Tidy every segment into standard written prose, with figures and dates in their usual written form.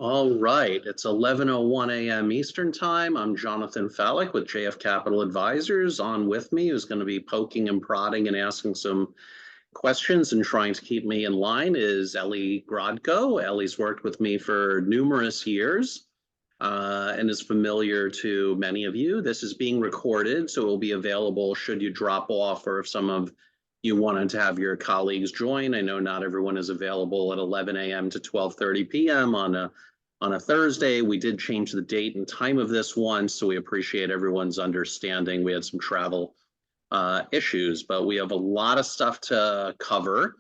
All right, it's 11:01 a.m. Eastern Time. I'm Jonathan Fallick with JF Capital Advisors. On with me, who's going to be poking and prodding and asking some questions and trying to keep me in line, is Ellie Grodko. Ellie's worked with me for numerous years and is familiar to many of you. This is being recorded, so it will be available should you drop off or if some of you wanted to have your colleagues join. I know not everyone is available at 11 a.m. to 12:30 p.m. on a Thursday. We did change the date and time of this one, so we appreciate everyone's understanding. We had some travel issues, but we have a lot of stuff to cover.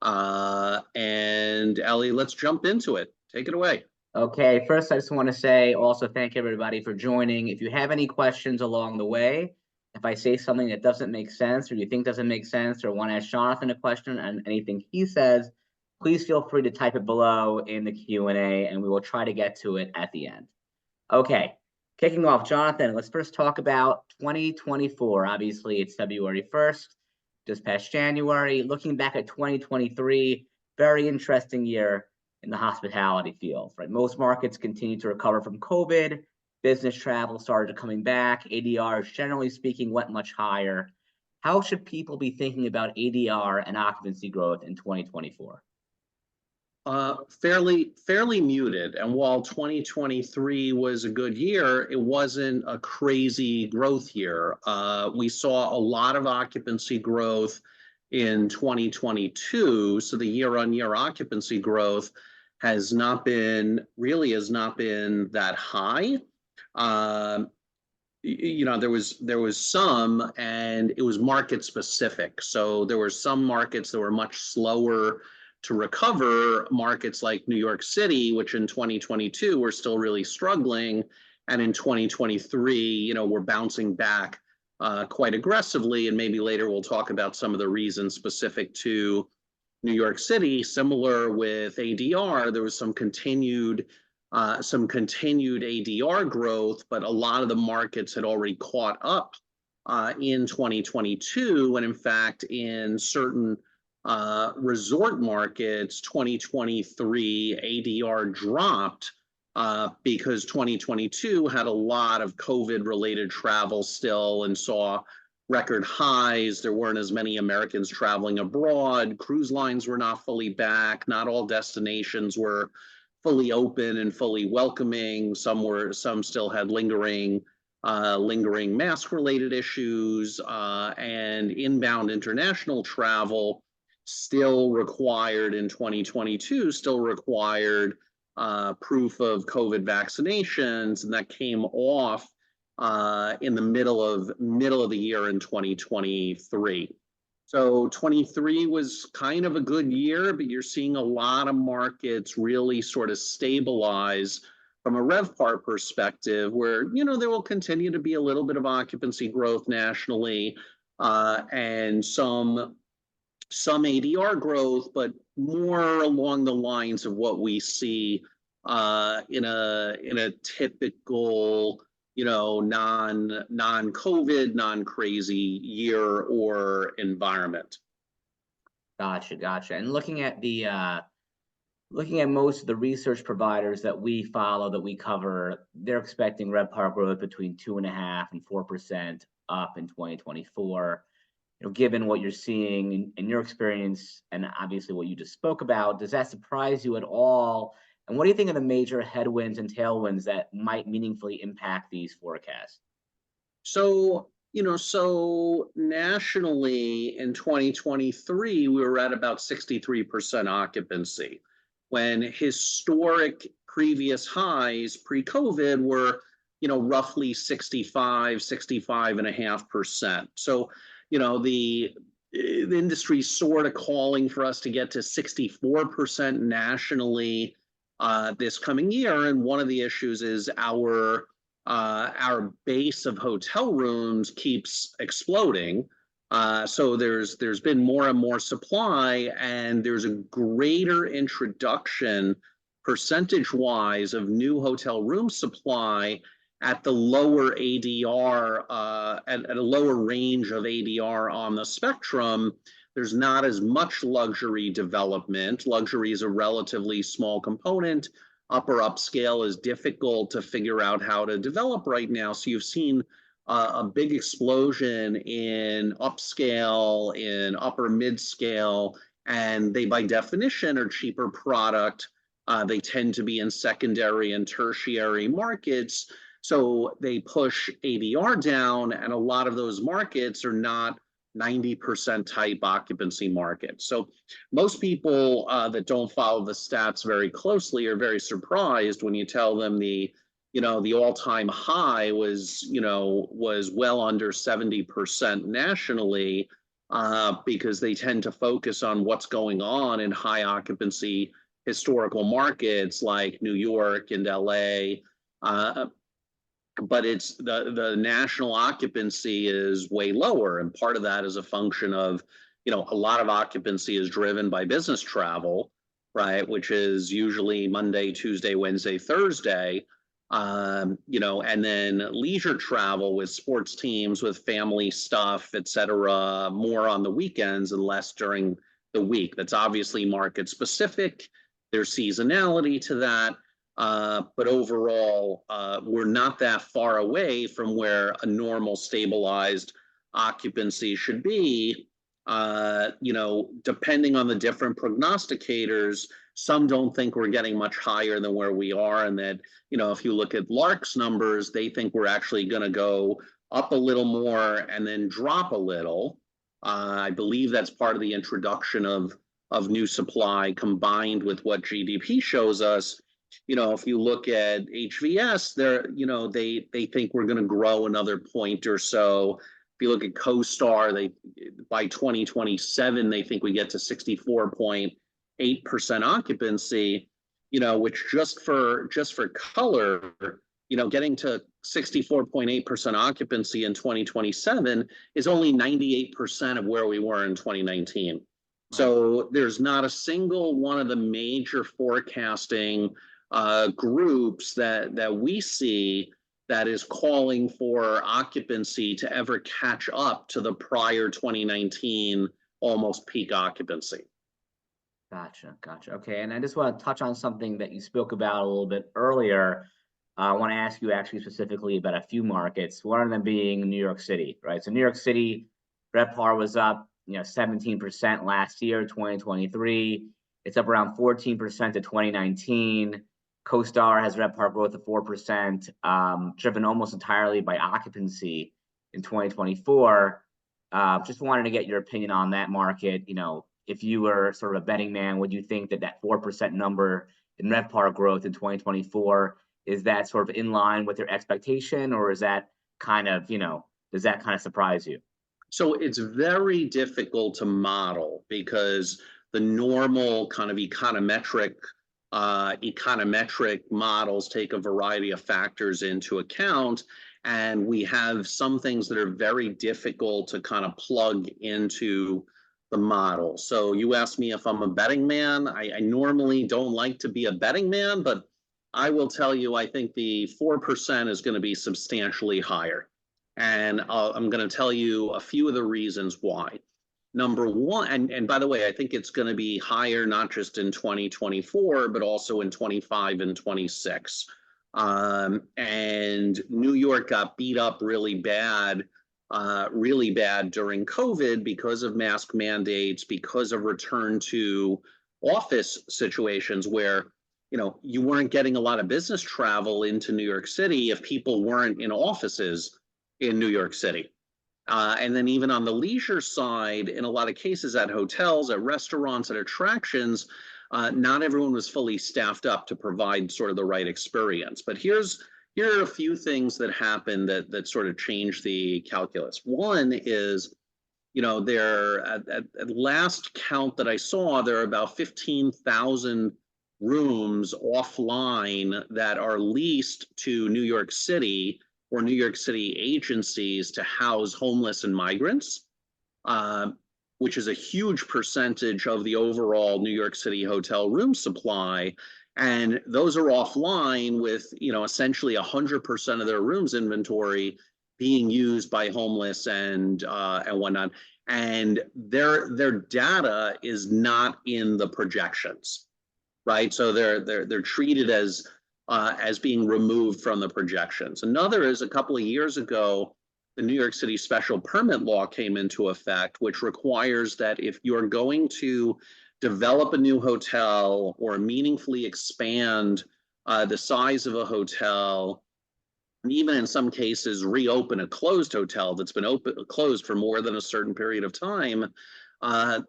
And Ellie, let's jump into it. Take it away. Okay, first I just want to say also thank everybody for joining. If you have any questions along the way, if I say something that doesn't make sense or you think doesn't make sense or want to ask Jonathan a question and anything he says, please feel free to type it below in the Q&A and we will try to get to it at the end. Okay, kicking off, Jonathan, let's first talk about 2024. Obviously, it's February 1st, just past January. Looking back at 2023, very interesting year in the hospitality field, right? Most markets continue to recover from COVID. Business travel started coming back. ADRs, generally speaking, went much higher. How should people be thinking about ADR and occupancy growth in 2024? Fairly muted. And while 2023 was a good year, it wasn't a crazy growth year. We saw a lot of occupancy growth in 2022. So the year-on-year occupancy growth has not been that high. There was some, and it was market specific. So there were some markets that were much slower to recover, markets like New York City, which in 2022 were still really struggling, and in 2023, we're bouncing back quite aggressively. And maybe later we'll talk about some of the reasons specific to New York City. Similar with ADR, there was some continued ADR growth, but a lot of the markets had already caught up in 2022, and in fact, in certain resort markets, 2023 ADR dropped because 2022 had a lot of COVID-related travel still and saw record highs. There weren't as many Americans traveling abroad. Cruise lines were not fully back. Not all destinations were fully open and fully welcoming. Some still had lingering mask-related issues, and inbound international travel still required in 2022, proof of COVID vaccinations, and that came off in the middle of the year in 2023. So 23 was kind of a good year, but you're seeing a lot of markets really sort of stabilize from a RevPAR perspective, where there will continue to be a little bit of occupancy growth nationally, and some ADR growth, but more along the lines of what we see in a typical non-COVID, non-crazy year or environment. Gotcha. And looking at most of the research providers that we follow, that we cover, they're expecting RevPAR growth between 2.5% and 4% up in 2024. Given what you're seeing in your experience and obviously what you just spoke about, does that surprise you at all? And what do you think are the major headwinds and tailwinds that might meaningfully impact these forecasts? So nationally in 2023, we were at about 63% occupancy, when historic previous highs pre-COVID were, roughly 65.5%. So, the industry sort of calling for us to get to 64% nationally this coming year. And one of the issues is our base of hotel rooms keeps exploding. So there's been more and more supply, and there's a greater introduction percentage-wise of new hotel room supply at the lower ADR, at a lower range of ADR on the spectrum. There's not as much luxury development. Luxury is a relatively small component upper upscale is difficult to figure out how to develop right now. So you've seen a big explosion in upscale, in upper mid-scale, and they by definition are cheaper product. They tend to be in secondary and tertiary markets. So they push ADR down, and a lot of those markets are not 90% type occupancy markets. So most people that don't follow the stats very closely are very surprised when you tell them the all-time high was well under 70% nationally, because they tend to focus on what's going on in high occupancy historical markets like New York and LA. But it's the national occupancy is way lower, and part of that is a function of, a lot of occupancy is driven by business travel, right, which is usually Monday, Tuesday, Wednesday, Thursday. And then leisure travel with sports teams, with family stuff, et cetera, more on the weekends and less during the week. That's obviously market specific. There's seasonality to that. But overall, we're not that far away from where a normal stabilized occupancy should be. Depending on the different prognosticators, some don't think we're getting much higher than where we are, and that, if you look at Lark's numbers, they think we're actually going to go up a little more and then drop a little. I believe that's part of the introduction of new supply combined with what GDP shows us. If you look at HVS, they think we're going to grow another point or so. If you look at CoStar, by 2027, they think we get to 64.8% occupancy, which just for color, getting to 64.8% occupancy in 2027 is only 98% of where we were in 2019. So there's not a single one of the major forecasting groups that we see that is calling for occupancy to ever catch up to the prior 2019 almost peak occupancy. Gotcha. Okay, and I just want to touch on something that you spoke about a little bit earlier. I want to ask you actually specifically about a few markets, one of them being New York City, right? So New York City, RevPAR was up, 17% last year, 2023. It's up around 14% to 2019. CoStar has RevPAR growth of 4%, driven almost entirely by occupancy in 2024. Just wanted to get your opinion on that market. If you were sort of a betting man, would you think that 4% number in RevPAR growth in 2024, is that sort of in line with your expectation, or is that kind of, does that kind of surprise you? So it's very difficult to model because the normal kind of econometric models take a variety of factors into account, and we have some things that are very difficult to kind of plug into the model. So you asked me if I'm a betting man. I normally don't like to be a betting man, but I will tell you, I think the 4% is going to be substantially higher. And I'm going to tell you a few of the reasons why. Number one, and by the way, I think it's going to be higher not just in 2024, but also in 25 and 26. And New York got beat up really bad during COVID because of mask mandates, because of return to office situations where, you weren't getting a lot of business travel into New York City if people weren't in offices in New York City. And then even on the leisure side, in a lot of cases at hotels, at restaurants, at attractions, not everyone was fully staffed up to provide sort of the right experience. But here are a few things that happened that sort of changed the calculus. One is, there at last count that I saw, there are about 15,000 rooms offline that are leased to New York City or New York City agencies to house homeless and migrants, which is a huge percentage of the overall New York City hotel room supply. And those are offline with, essentially 100% of their rooms inventory being used by homeless and whatnot. And their data is not in the projections. right? So they're treated as being removed from the projections. Another is a couple of years ago, the New York City special permit law came into effect, which requires that if you're going to develop a new hotel or meaningfully expand the size of a hotel, and even in some cases reopen a closed hotel that's been closed for more than a certain period of time,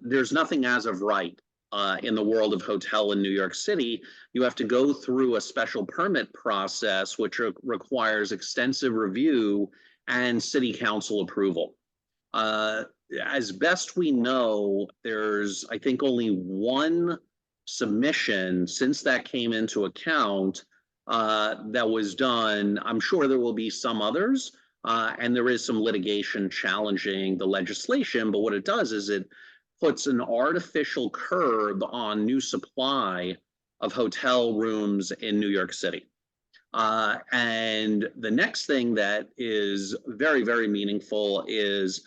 there's nothing as of right in the world of hotel in New York City. You have to go through a special permit process, which requires extensive review and city council approval. Uh, as best we know, there's, I think, only one submission since that came into account that was done. I'm sure there will be some others, and there is some litigation challenging the legislation. But what it does is it puts an artificial curb on new supply of hotel rooms in New York City. And the next thing that is very, very meaningful is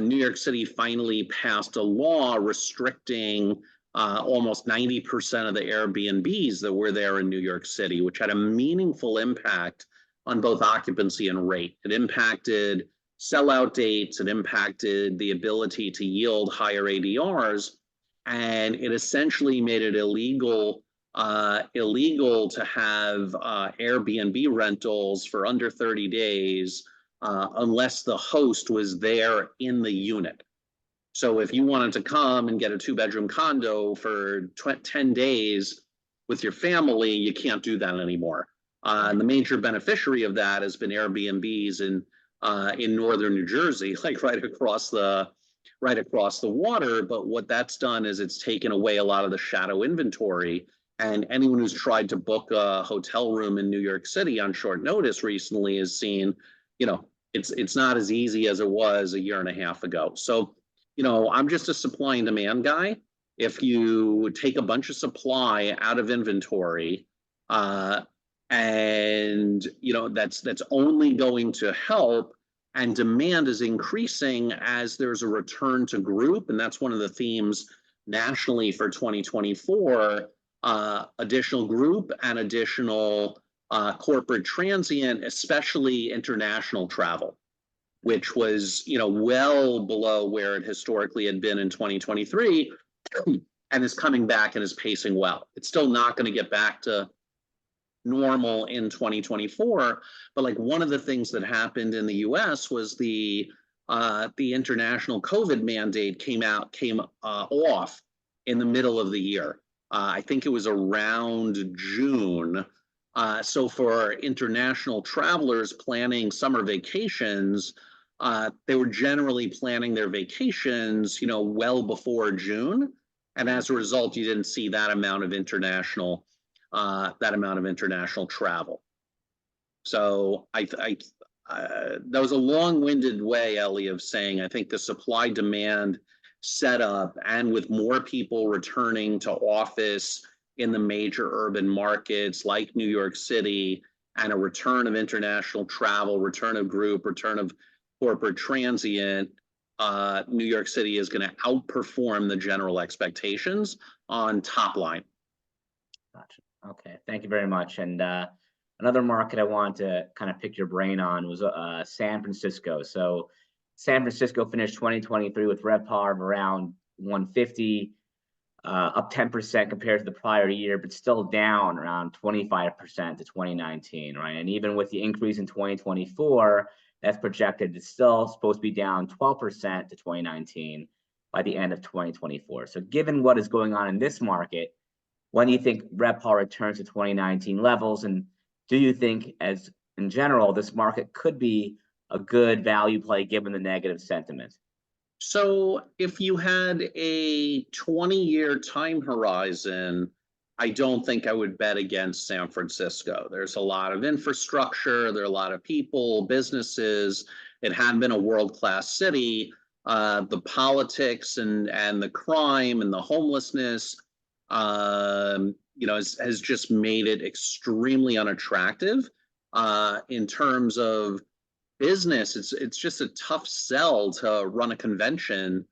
New York City finally passed a law restricting almost 90% of the Airbnbs that were there in New York City, which had a meaningful impact on both occupancy and rate. It impacted sellout dates, it impacted the ability to yield higher ADRs, and it essentially made it illegal to have Airbnb rentals for under 30 days unless the host was there in the unit. So if you wanted to come and get a 2-bedroom condo for 10 days with your family, you can't do that anymore. And the major beneficiary of that has been Airbnbs in northern New Jersey, like right across the water. But what that's done is it's taken away a lot of the shadow inventory. And anyone who's tried to book a hotel room in New York City on short notice recently has seen, it's not as easy as it was a year and a half ago. So, I'm just a supply and demand guy. If you take a bunch of supply out of inventory, and that's only going to help, and demand is increasing as there's a return to group, and that's one of the themes nationally for 2024. Additional group and additional corporate transient, especially international travel, which was well below where it historically had been in 2023, and is coming back and is pacing well. It's still not going to get back to normal in 2024, but like one of the things that happened in the U.S. was the international COVID mandate came off in the middle of the year. I think it was around June. So for international travelers planning summer vacations, they were generally planning their vacations, well before June. And as a result, you didn't see that amount of international travel. So that was a long-winded way, Ellie, of saying I think the supply-demand setup, and with more people returning to office in the major urban markets like New York City, and a return of international travel, return of group, return of corporate transient, New York City is going to outperform the general expectations on top line. Gotcha. Okay, thank you very much. And another market I wanted to kind of pick your brain on was San Francisco. So San Francisco finished 2023 with RevPAR of around 150, up 10% compared to the prior year, but still down around 25% to 2019, right? And even with the increase in 2024, that's projected, it's still supposed to be down 12% to 2019 by the end of 2024. So given what is going on in this market, when do you think RevPAR returns to 2019 levels? And do you think, as in general, this market could be a good value play given the negative sentiment? So if you had a 20-year time horizon, I don't think I would bet against San Francisco. There's a lot of infrastructure, there are a lot of people, businesses. It had been a world-class city. The politics and the crime and the homelessness, has just made it extremely unattractive. In terms of business, it's just a tough sell to run a convention,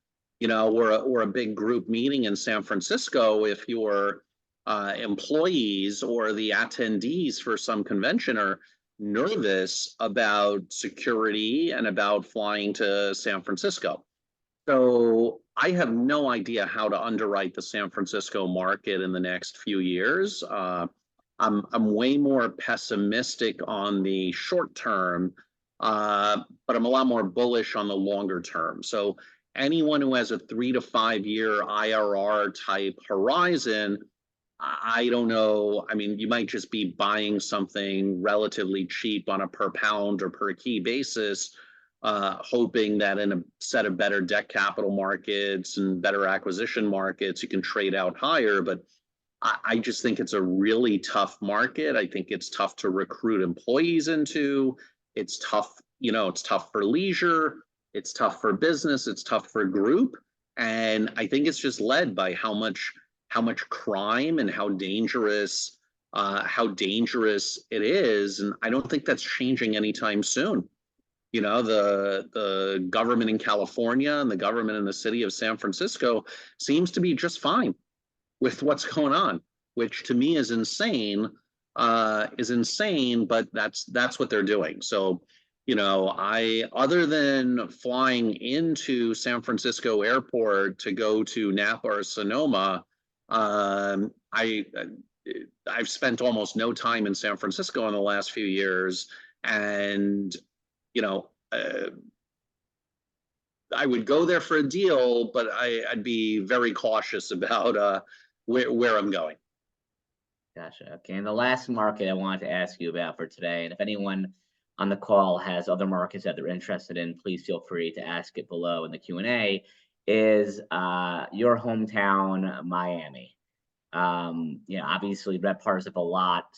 or a big group meeting in San Francisco if you're employees or the attendees for some convention are nervous about security and about flying to San Francisco. So I have no idea how to underwrite the San Francisco market in the next few years. I'm way more pessimistic on the short term, but I'm a lot more bullish on the longer term. So anyone who has a 3 to 5 year IRR type horizon, I don't know. I mean, you might just be buying something relatively cheap on a per pound or per key basis, hoping that in a set of better debt capital markets and better acquisition markets, you can trade out higher. But I just think it's a really tough market. I think it's tough to recruit employees into. It's tough, it's tough for leisure. It's tough for business. It's tough for group. And I think it's just led by how much crime and how dangerous it is. And I don't think that's changing anytime soon. The government in California and the government in the city of San Francisco seems to be just fine with what's going on, which to me is insane, but that's what they're doing. So, other than flying into San Francisco airport to go to Napa or Sonoma, I've spent almost no time in San Francisco in the last few years, and I would go there for a deal, but I'd be very cautious about where I'm going. Gotcha. Okay. And the last market I wanted to ask you about for today, and if anyone on the call has other markets that they're interested in, please feel free to ask it below in the Q&A, is your hometown, Miami. Obviously RevPAR is up a lot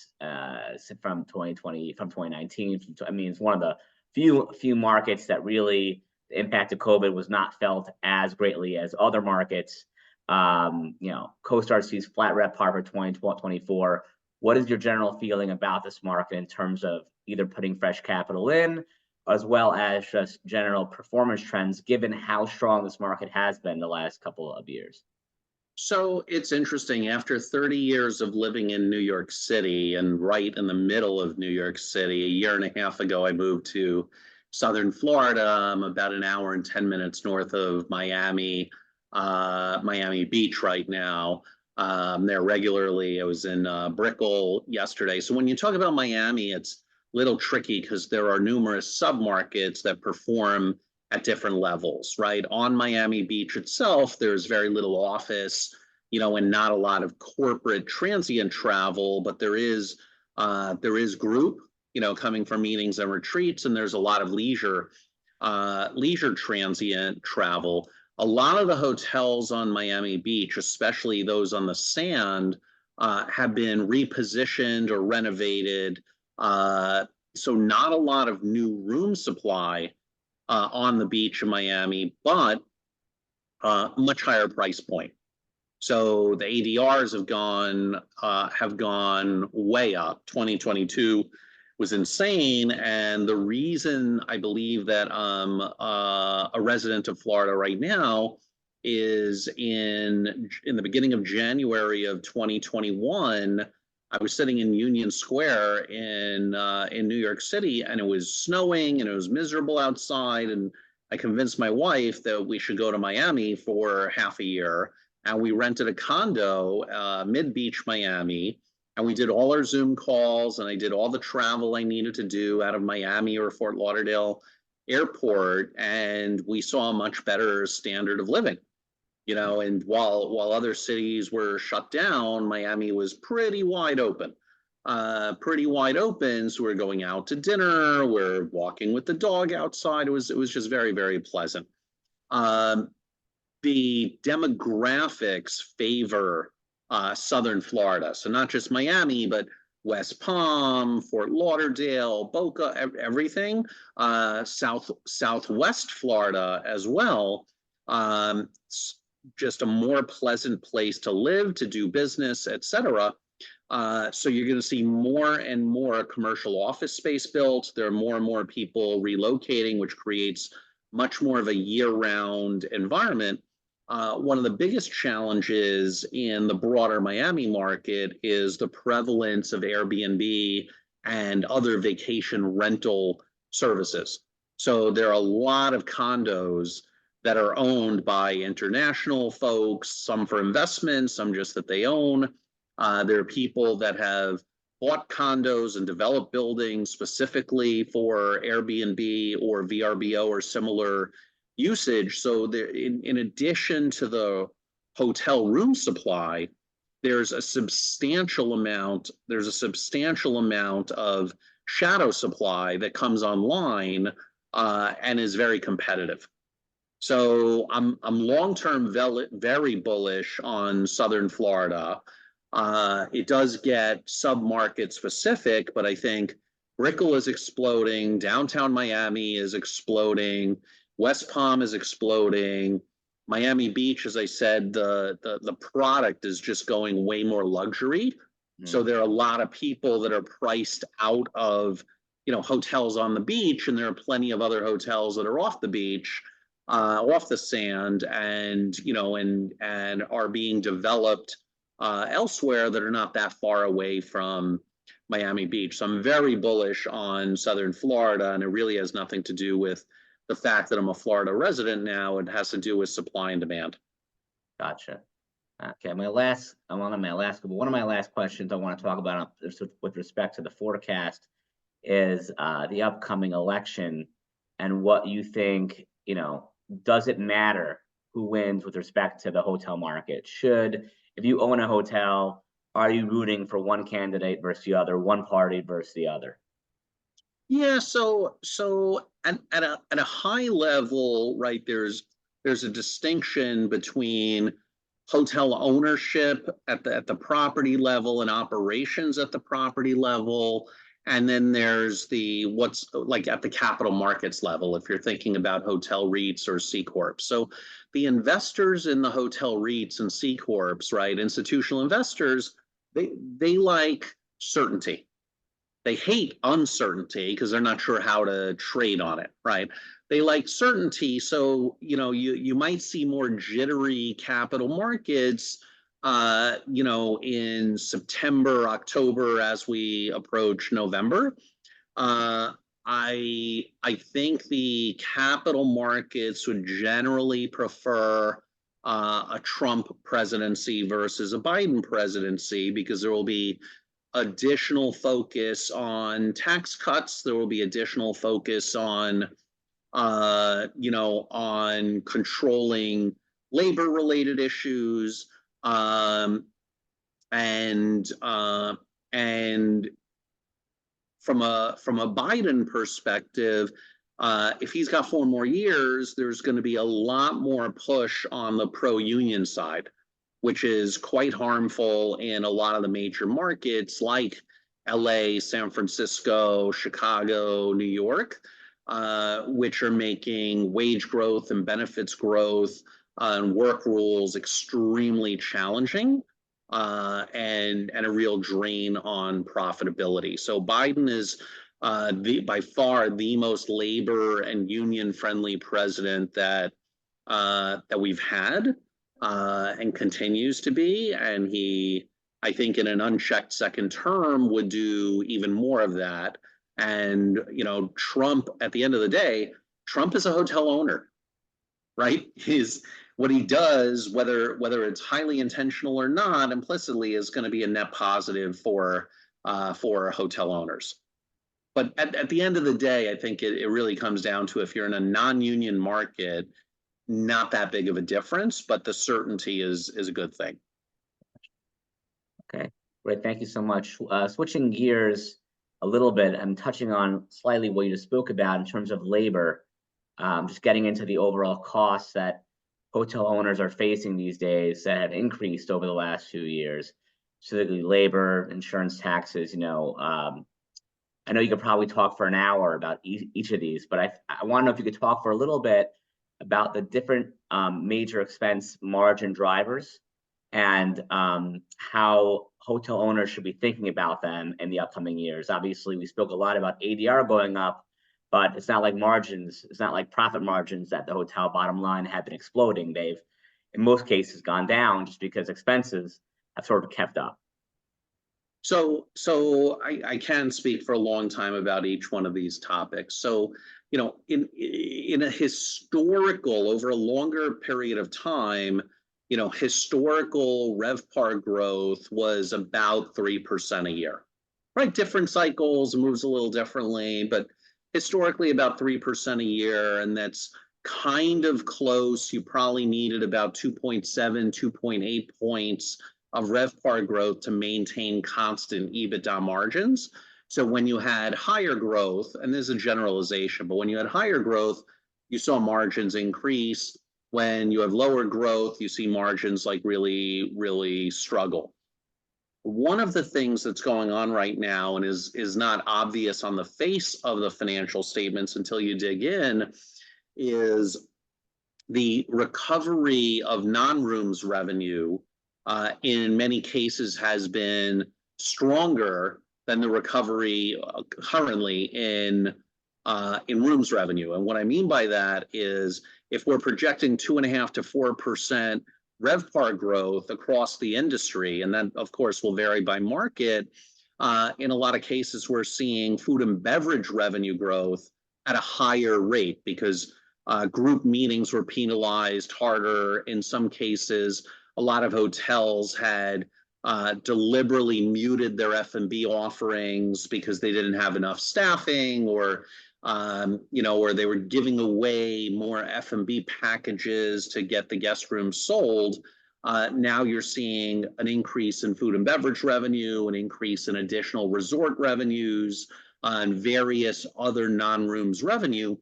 from 2020, from 2019. I mean, it's one of the few markets that really the impact of COVID was not felt as greatly as other markets. CoStar sees flat RevPAR for 2024. What is your general feeling about this market in terms of either putting fresh capital in, as well as just general performance trends, given how strong this market has been the last couple of years? So it's interesting. After 30 years of living in New York City and right in the middle of New York City, a year and a half ago, I moved to Southern Florida. I'm about an hour and 10 minutes north of Miami Beach right now. I'm there regularly. I was in Brickell yesterday. So when you talk about Miami, it's a little tricky because there are numerous submarkets that perform at different levels, right? On Miami Beach itself, there's very little office, and not a lot of corporate transient travel, but there is group, coming for meetings and retreats, and there's a lot of leisure transient travel. A lot of the hotels on Miami Beach, especially those on the sand, have been repositioned or renovated. So not a lot of new room supply on the beach in Miami, but much higher price point. So the ADRs have gone way up. 2022 was insane, and the reason I believe that I'm a resident of Florida right now is in the beginning of January of 2021. I was sitting in Union Square in New York City, and it was snowing and it was miserable outside. And I convinced my wife that we should go to Miami for half a year. And we rented a condo mid-beach Miami, and we did all our Zoom calls, and I did all the travel I needed to do out of Miami or Fort Lauderdale airport, and we saw a much better standard of living. And while other cities were shut down, Miami was pretty wide open. So we're going out to dinner, we're walking with the dog outside. It was just very, very pleasant. The demographics favor Southern Florida. So not just Miami, but West Palm, Fort Lauderdale, Boca, everything. Southwest Florida as well. Just a more pleasant place to live, to do business, etc. So you're going to see more and more commercial office space built. There are more and more people relocating, which creates much more of a year-round environment. One of the biggest challenges in the broader Miami market is the prevalence of Airbnb and other vacation rental services. So there are a lot of condos that are owned by international folks, some for investment, some just that they own. There are people that have bought condos and developed buildings specifically for Airbnb or VRBO or similar usage. So there, in addition to the hotel room supply, there's a substantial amount of shadow supply that comes online and is very competitive. So I'm long term very bullish on Southern Florida. It does get sub market specific, but I think Brickell is exploding, downtown Miami is exploding, West Palm is exploding. Miami Beach, as I said, the product is just going way more luxury. So there are a lot of people that are priced out of, hotels on the beach, and there are plenty of other hotels that are off the beach, off the sand, and and are being developed elsewhere that are not that far away from Miami Beach. So I'm very bullish on Southern Florida, and it really has nothing to do with the fact that I'm a Florida resident now. It has to do with supply and demand. Gotcha. Okay, one of my last questions I want to talk about with respect to the forecast is the upcoming election and what you think, does it matter who wins with respect to the hotel market? If you own a hotel, are you rooting for one candidate versus the other, one party versus the other? Yeah, so at a high level, right, there's a distinction between hotel ownership at the property level and operations at the property level. And then there's what's like at the capital markets level, if you're thinking about hotel REITs or C Corps. So the investors in the hotel REITs and C Corps, right, institutional investors, they like certainty. They hate uncertainty because they're not sure how to trade on it, right? They like certainty. So, you might see more jittery capital markets, in September, October, as we approach November. I think the capital markets would generally prefer a Trump presidency versus a Biden presidency because there will be additional focus on tax cuts. There will be additional focus on, on controlling labor-related issues, and from a Biden perspective, if he's got 4 more years, there's going to be a lot more push on the pro-union side, which is quite harmful in a lot of the major markets like LA, San Francisco, Chicago, New York, which are making wage growth and benefits growth and work rules extremely challenging, and a real drain on profitability. So Biden is by far the most labor and union friendly president that we've had, and continues to be. And he, I think, in an unchecked second term, would do even more of that. And Trump, at the end of the day, Trump is a hotel owner, right? What he does, whether it's highly intentional or not, implicitly is going to be a net positive for hotel owners. But at the end of the day, I think it really comes down to, if you're in a non-union market, not that big of a difference, but the certainty is a good thing. Okay, great. Thank you so much. Switching gears a little bit, I'm touching on slightly what you just spoke about in terms of labor, just getting into the overall costs that hotel owners are facing these days that have increased over the last few years, specifically labor, insurance, taxes. I know you could probably talk for an hour about each of these, but I want to know if you could talk for a little bit about the different major expense margin drivers and how hotel owners should be thinking about them in the upcoming years. Obviously, we spoke a lot about ADR going up, but it's not like profit margins at the hotel bottom line have been exploding. They've in most cases gone down just because expenses have sort of kept up. So I can speak for a long time about each one of these topics. So, in a historical, over a longer period of time, historical RevPAR growth was about 3% a year, right? Different cycles, moves a little differently, but historically about 3% a year, and that's kind of close. You probably needed about 2.7, 2.8 points of RevPAR growth to maintain constant EBITDA margins. So when you had higher growth, and this is a generalization, but when you had higher growth, you saw margins increase. When you have lower growth, you see margins like really, really struggle. One of the things that's going on right now and is not obvious on the face of the financial statements until you dig in is the recovery of non-rooms revenue in many cases has been stronger than the recovery currently in rooms revenue. And what I mean by that is if we're projecting 2.5% to 4% RevPAR growth across the industry, and that of course will vary by market, in a lot of cases we're seeing food and beverage revenue growth at a higher rate because group meetings were penalized harder. In some cases, a lot of hotels had deliberately muted their F&B offerings because they didn't have enough staffing, or or they were giving away more F&B packages to get the guest room sold. Now you're seeing an increase in food and beverage revenue, an increase in additional resort revenues, and various other non-rooms revenue.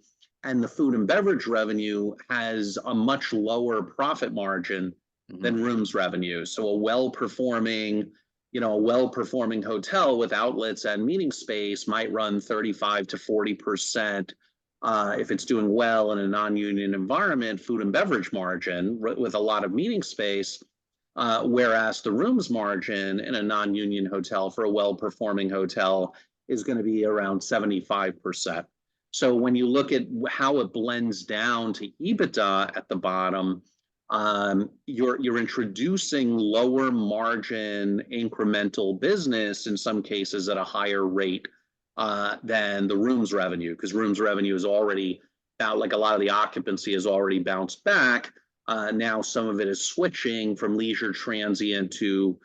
And the food and beverage revenue has a much lower profit margin than rooms revenue. So a well-performing hotel with outlets and meeting space might run 35 to 40% if it's doing well in a non-union environment, food and beverage margin with a lot of meeting space, whereas the rooms margin in a non-union hotel for a well-performing hotel is going to be around 75%. So when you look at how it blends down to EBITDA at the bottom, you're introducing lower margin incremental business in some cases at a higher rate than the rooms revenue, because rooms revenue is already about, like, a lot of the occupancy has already bounced back. Now some of it is switching from leisure transient to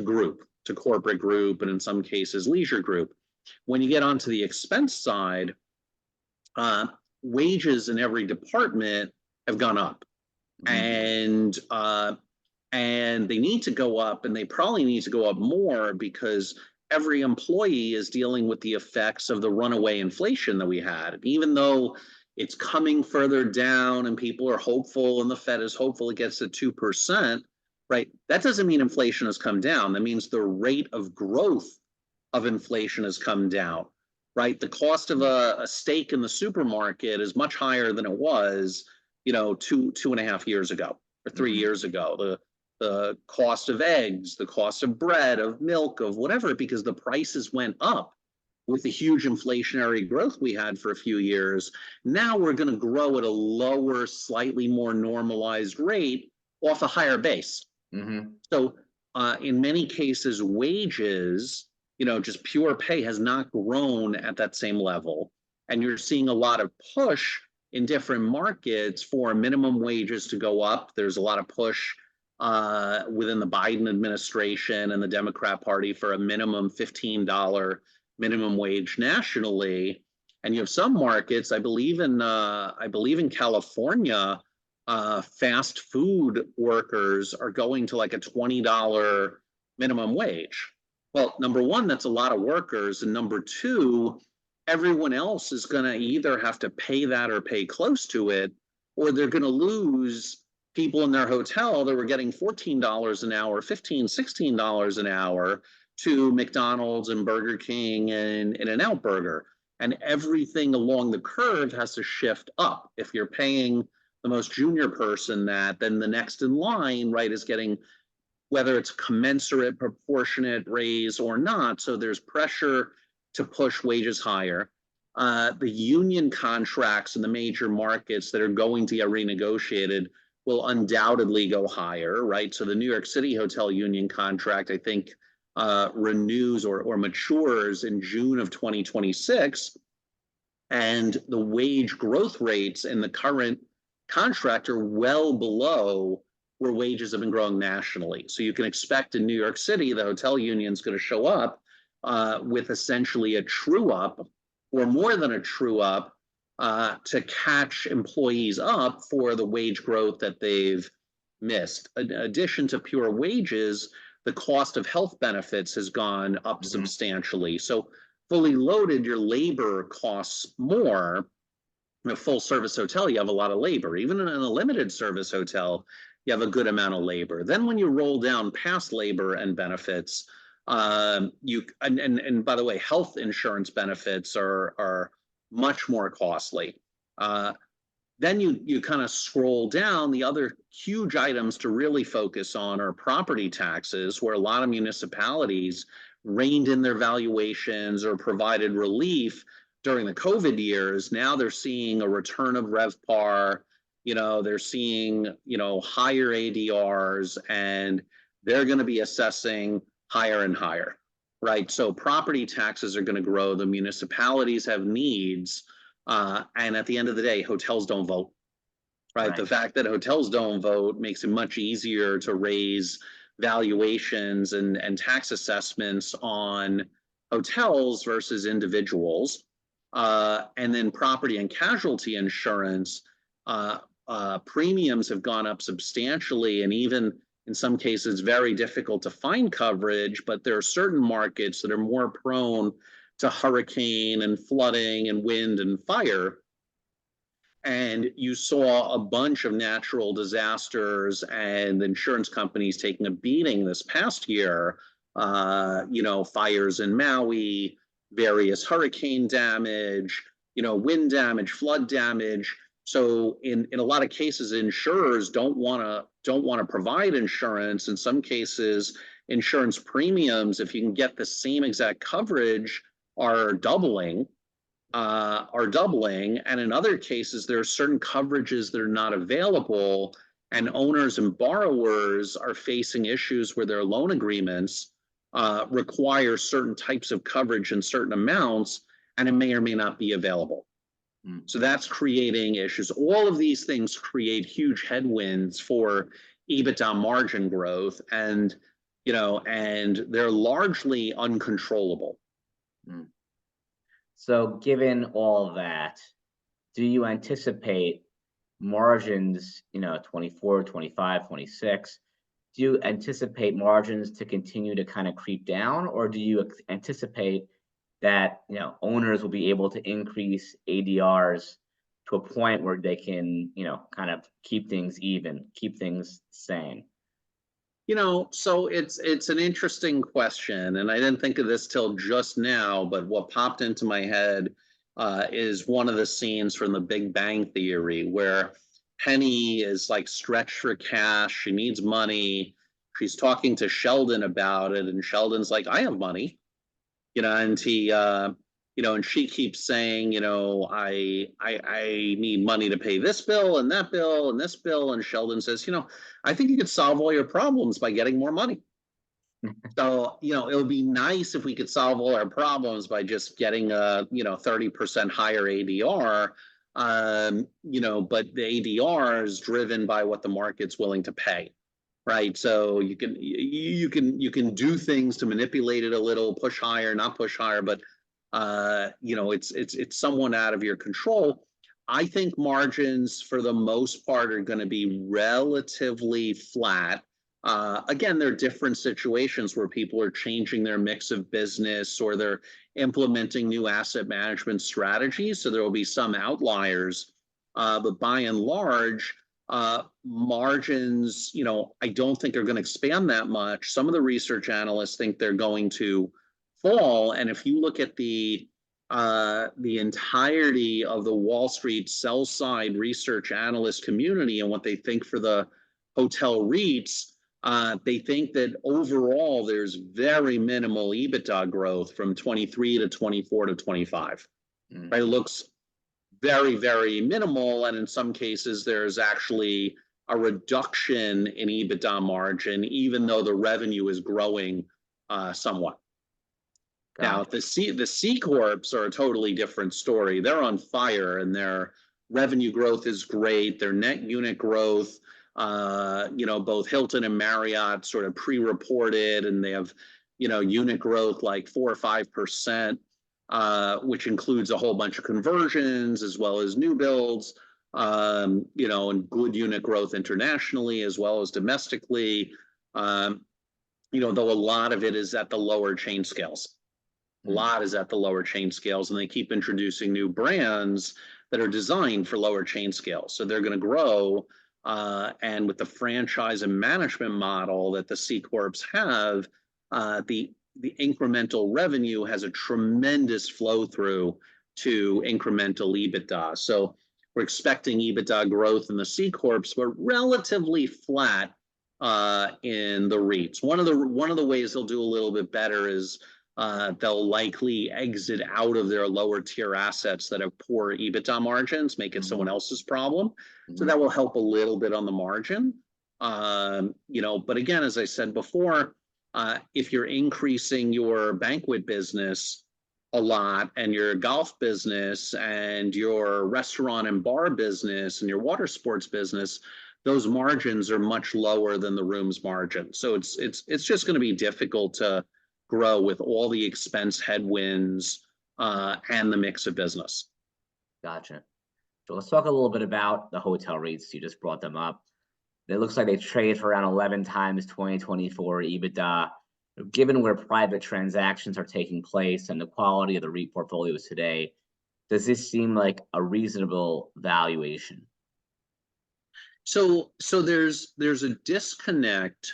group, to corporate group, and in some cases leisure group. When you get onto the expense side, wages in every department have gone up, and they need to go up, and they probably need to go up more because every employee is dealing with the effects of the runaway inflation that we had. Even though it's coming further down and people are hopeful and the Fed is hopeful it gets to 2%, right? That doesn't mean inflation has come down. That means the rate of growth of inflation has come down. Right, the cost of a steak in the supermarket is much higher than it was, 2.5 years ago or 3 years ago. The cost of eggs, the cost of bread, of milk, of whatever, because the prices went up with the huge inflationary growth we had for a few years. Now we're going to grow at a lower, slightly more normalized rate off a higher base. So in many cases, wages, just pure pay has not grown at that same level. And you're seeing a lot of push in different markets for minimum wages to go up. There's a lot of push within the Biden administration and the Democrat Party for a minimum $15 minimum wage nationally. And you have some markets, I believe in California, fast food workers are going to like a $20 minimum wage. Well, number one, that's a lot of workers. And number two, everyone else is going to either have to pay that or pay close to it, or they're going to lose people in their hotel that were getting $14 an hour, $15, $16 an hour to McDonald's and Burger King and In-N-Out Burger. And everything along the curve has to shift up. If you're paying the most junior person that, then the next in line, right, is getting, whether it's commensurate, proportionate raise or not. So there's pressure to push wages higher. The union contracts in the major markets that are going to get renegotiated will undoubtedly go higher, right? So the New York City Hotel Union contract, I think, renews or matures in June of 2026. And the wage growth rates in the current contract are well below where wages have been growing nationally. So you can expect in New York City, the hotel union is going to show up with essentially a true up or more than a true up to catch employees up for the wage growth that they've missed. In addition to pure wages, the cost of health benefits has gone up substantially. So fully loaded, your labor costs more. In a full service hotel, you have a lot of labor. Even in a limited service hotel, you have a good amount of labor. Then when you roll down past labor and benefits, and by the way, health insurance benefits are much more costly. Then you kind of scroll down. The other huge items to really focus on are property taxes, where a lot of municipalities reined in their valuations or provided relief during the COVID years. Now they're seeing a return of RevPAR. They're seeing higher ADRs, and they're going to be assessing higher and higher, right? So property taxes are going to grow. The municipalities have needs. And at the end of the day, hotels don't vote, right? The fact that hotels don't vote makes it much easier to raise valuations and tax assessments on hotels versus individuals. And then property and casualty insurance, premiums have gone up substantially, and even in some cases, very difficult to find coverage, but there are certain markets that are more prone to hurricane and flooding and wind and fire. And you saw a bunch of natural disasters and insurance companies taking a beating this past year. Fires in Maui, various hurricane damage, wind damage, flood damage. So in a lot of cases, insurers don't want to provide insurance. In some cases, insurance premiums, if you can get the same exact coverage, are doubling. And in other cases, there are certain coverages that are not available, and owners and borrowers are facing issues where their loan agreements require certain types of coverage in certain amounts, and it may or may not be available. So that's creating issues. All of these things create huge headwinds for EBITDA margin growth, and they're largely uncontrollable. So given all that, do you anticipate margins, 24, 25, 26? Do you anticipate margins to continue to kind of creep down, or do you anticipate that, owners will be able to increase ADRs to a point where they can, kind of keep things even, keep things sane? So it's an interesting question, and I didn't think of this till just now, but what popped into my head is one of the scenes from The Big Bang Theory where Penny is like stretched for cash. She needs money. She's talking to Sheldon about it, and Sheldon's like, I have money, and and she keeps saying, I need money to pay this bill and that bill and this bill. And Sheldon says, I think you could solve all your problems by getting more money. So, it would be nice if we could solve all our problems by just getting a, 30% higher ADR. But the ADR is driven by what the market's willing to pay. Right. So you can do things to manipulate it a little, push higher, not push higher, but it's somewhat out of your control. I think margins for the most part are going to be relatively flat. Again, there are different situations where people are changing their mix of business or they're implementing new asset management strategies. So there will be some outliers, but by and large, margins, I don't think are going to expand that much. Some of the research analysts think they're going to fall. And if you look at the entirety of the Wall Street sell side research analyst community and what they think for the hotel REITs, they think that overall there's very minimal EBITDA growth from 23 to 24 to 25. Right? It looks very, very minimal. And in some cases, there's actually a reduction in EBITDA margin, even though the revenue is growing somewhat. Now, Gotcha. the C corps are a totally different story. They're on fire, and their revenue growth is great. Their net unit growth, both Hilton and Marriott sort of pre-reported, and they have, unit growth like 4 or 5%, which includes a whole bunch of conversions as well as new builds, and good unit growth internationally as well as domestically. Though a lot of it is at the lower chain scales. A lot is at the lower chain scales, and they keep introducing new brands that are designed for lower chain scales. So they're going to grow, and with the franchise and management model that the C corps have, the incremental revenue has a tremendous flow through to incremental EBITDA. So we're expecting EBITDA growth in the C corps, but relatively flat in the REITs. One of the ways they'll do a little bit better is they'll likely exit out of their lower tier assets that have poor EBITDA margins, make it someone else's problem. So that will help a little bit on the margin. But again, as I said before, if you're increasing your banquet business a lot, and your golf business, and your restaurant and bar business, and your water sports business, those margins are much lower than the rooms margin. So it's just going to be difficult to grow with all the expense headwinds and the mix of business. Gotcha. So let's talk a little bit about the hotel REITs. You just brought them up. It looks like they trade for around 11 times 2024 EBITDA. Given where private transactions are taking place and the quality of the REIT portfolios today, does this seem like a reasonable valuation? So there's a disconnect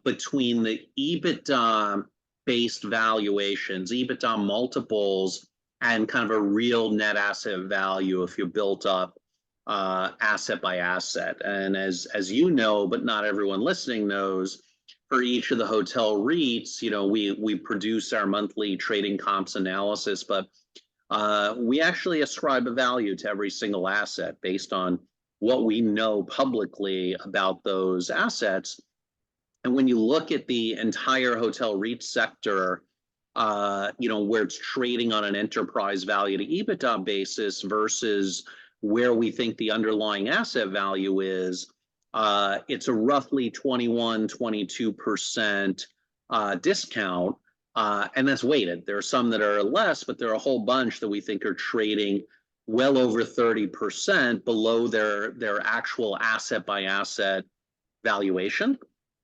between the EBITDA-based valuations, EBITDA multiples, and kind of a real net asset value if you built up asset by asset. And as you know, but not everyone listening knows, for each of the hotel REITs, we produce our monthly trading comps analysis, but we actually ascribe a value to every single asset based on what we know publicly about those assets. And when you look at the entire hotel REIT sector, where it's trading on an enterprise value to EBITDA basis versus where we think the underlying asset value is, it's a roughly 21-22% discount, and that's weighted. There are some that are less, but there are a whole bunch that we think are trading well over 30% below their actual asset by asset valuation.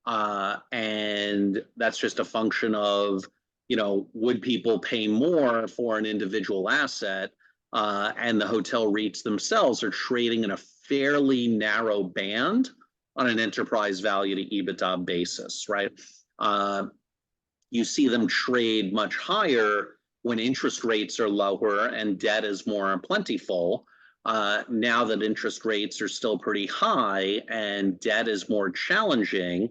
And that's just a function of, would people pay more for an individual asset? And the hotel REITs themselves are trading in a fairly narrow band on an enterprise value to EBITDA basis, right? You see them trade much higher when interest rates are lower and debt is more plentiful. Now that interest rates are still pretty high and debt is more challenging,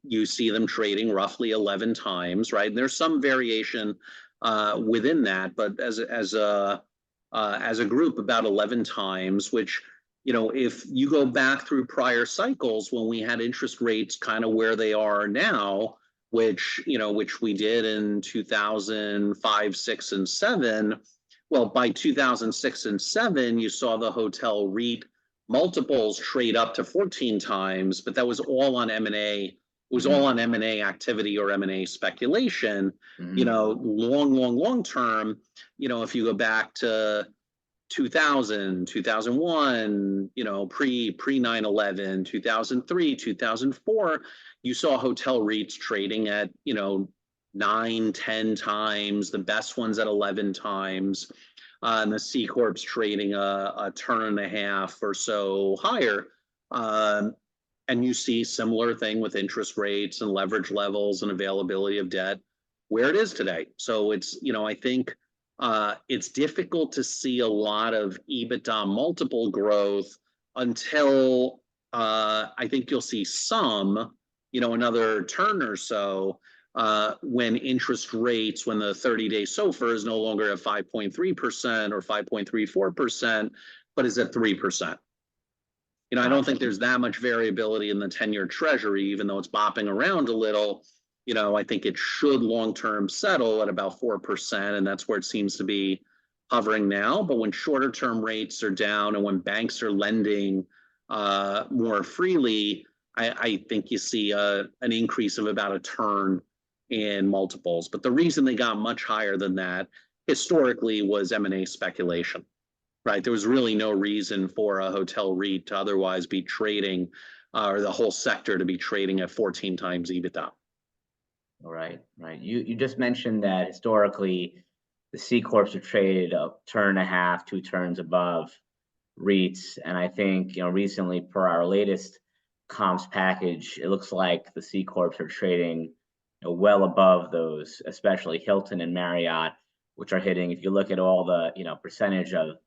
you see them trading roughly 11 times, right? And there's some variation within that, but as a group, about 11 times, which, if you go back through prior cycles when we had interest rates kind of where they are now, which we did in 2005, 6, and 7. Well, by 2006 and 7, you saw the hotel REIT multiples trade up to 14 times, but that was all on M&A. It was all on M&A activity or M&A speculation. Long term, if you go back to 2000, 2001, pre 9/11, 2003, 2004, you saw hotel REITs trading at 9, 10 times, the best ones at 11 times, and the C corps trading a turn and a half or so higher. And you see similar thing with interest rates and leverage levels and availability of debt where it is today. So it's, I think it's difficult to see a lot of EBITDA multiple growth until I think you'll see some, another turn or so, when interest rates, when the 30-day SOFR is no longer at 5.3% or 5.34%, but is at 3%. I don't Gotcha. think there's that much variability in the 10-year treasury, even though it's bopping around a little. I think it should long-term settle at about 4%, and that's where it seems to be hovering now. But when shorter term rates are down and when banks are lending more freely, I think you see an increase of about a turn in multiples. But the reason they got much higher than that historically was M&A speculation, right? There was really no reason for a hotel REIT to otherwise be trading, or the whole sector to be trading at 14 times EBITDA. Right. You just mentioned that historically the C corps are traded a turn and a half, 2 turns above REITs, and I think recently, per our latest comps package, it looks like the C corps are trading well above those, especially Hilton and Marriott, which are hitting. If you look at all the percentage of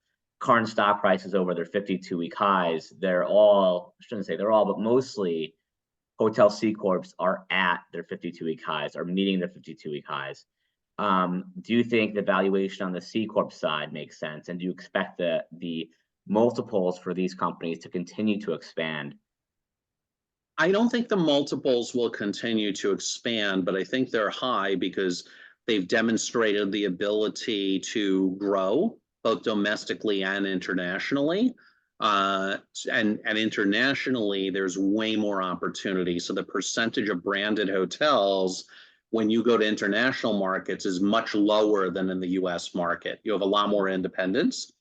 current stock prices over their 52-week highs, they're all, I shouldn't say they're all, but mostly hotel C corps are at their 52-week highs, are meeting their 52-week highs. Do you think the valuation on the C corp side makes sense, and do you expect the multiples for these companies to continue to expand? I don't think the multiples will continue to expand, but I think they're high because they've demonstrated the ability to grow both domestically and internationally. And internationally, there's way more opportunity. So the percentage of branded hotels when you go to international markets is much lower than in the US market. You have a lot more independence.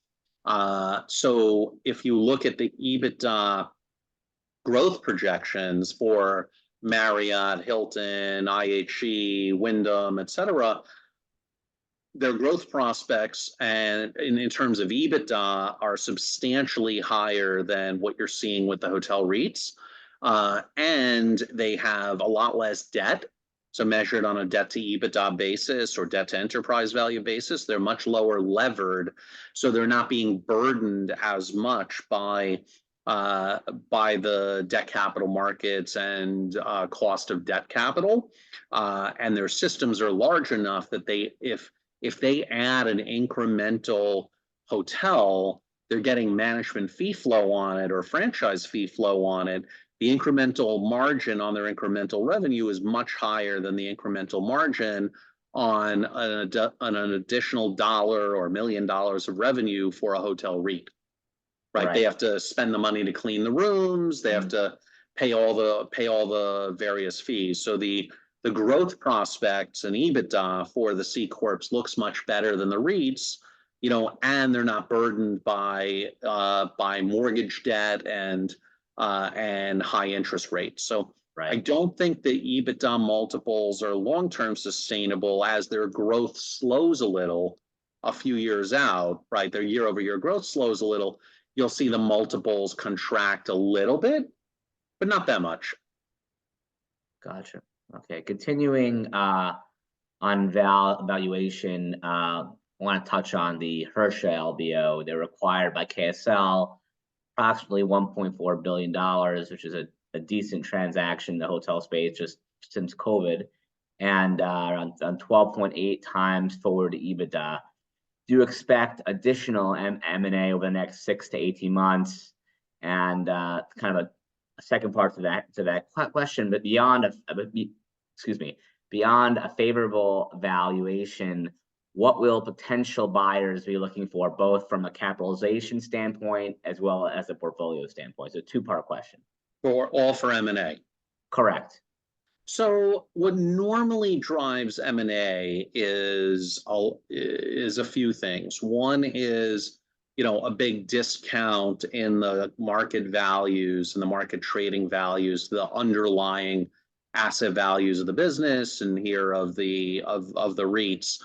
So if you look at the EBITDA growth projections for Marriott, Hilton, IHG, Wyndham, et cetera, their growth prospects and in terms of EBITDA are substantially higher than what you're seeing with the hotel REITs. And they have a lot less debt. So measured on a debt to EBITDA basis or debt to enterprise value basis, they're much lower levered. So they're not being burdened as much by the debt capital markets and cost of debt capital. And their systems are large enough that if they add an incremental hotel, they're getting management fee flow on it or franchise fee flow on it. The incremental margin on their incremental revenue is much higher than the incremental margin on an additional $1 or $1 million of revenue for a hotel REIT. Right? They have to spend the money to clean the rooms. They have to pay all the various fees. So the growth prospects and EBITDA for the C corps looks much better than the REITs, and they're not burdened by mortgage debt and high interest rates. So I don't think the EBITDA multiples are long-term sustainable as their growth slows a little a few years out, right? Their year-over-year growth slows a little. You'll see the multiples contract a little bit, but not that much. Gotcha. Okay, continuing on valuation, I want to touch on the Hersha LBO. They're acquired by KSL, approximately $1.4 billion, which is a decent transaction in the hotel space just since COVID, and on 12.8 times forward EBITDA. Do you expect additional M&A over the next 6 to 18 months? And kind of a second part to that question, but beyond a favorable valuation, what will potential buyers be looking for, both from a capitalization standpoint as well as a portfolio standpoint? So, two-part question. For M&A. Correct. So what normally drives M&A is a few things. One is, a big discount in the market values and the market trading values, the underlying asset values of the business and here of the REITs.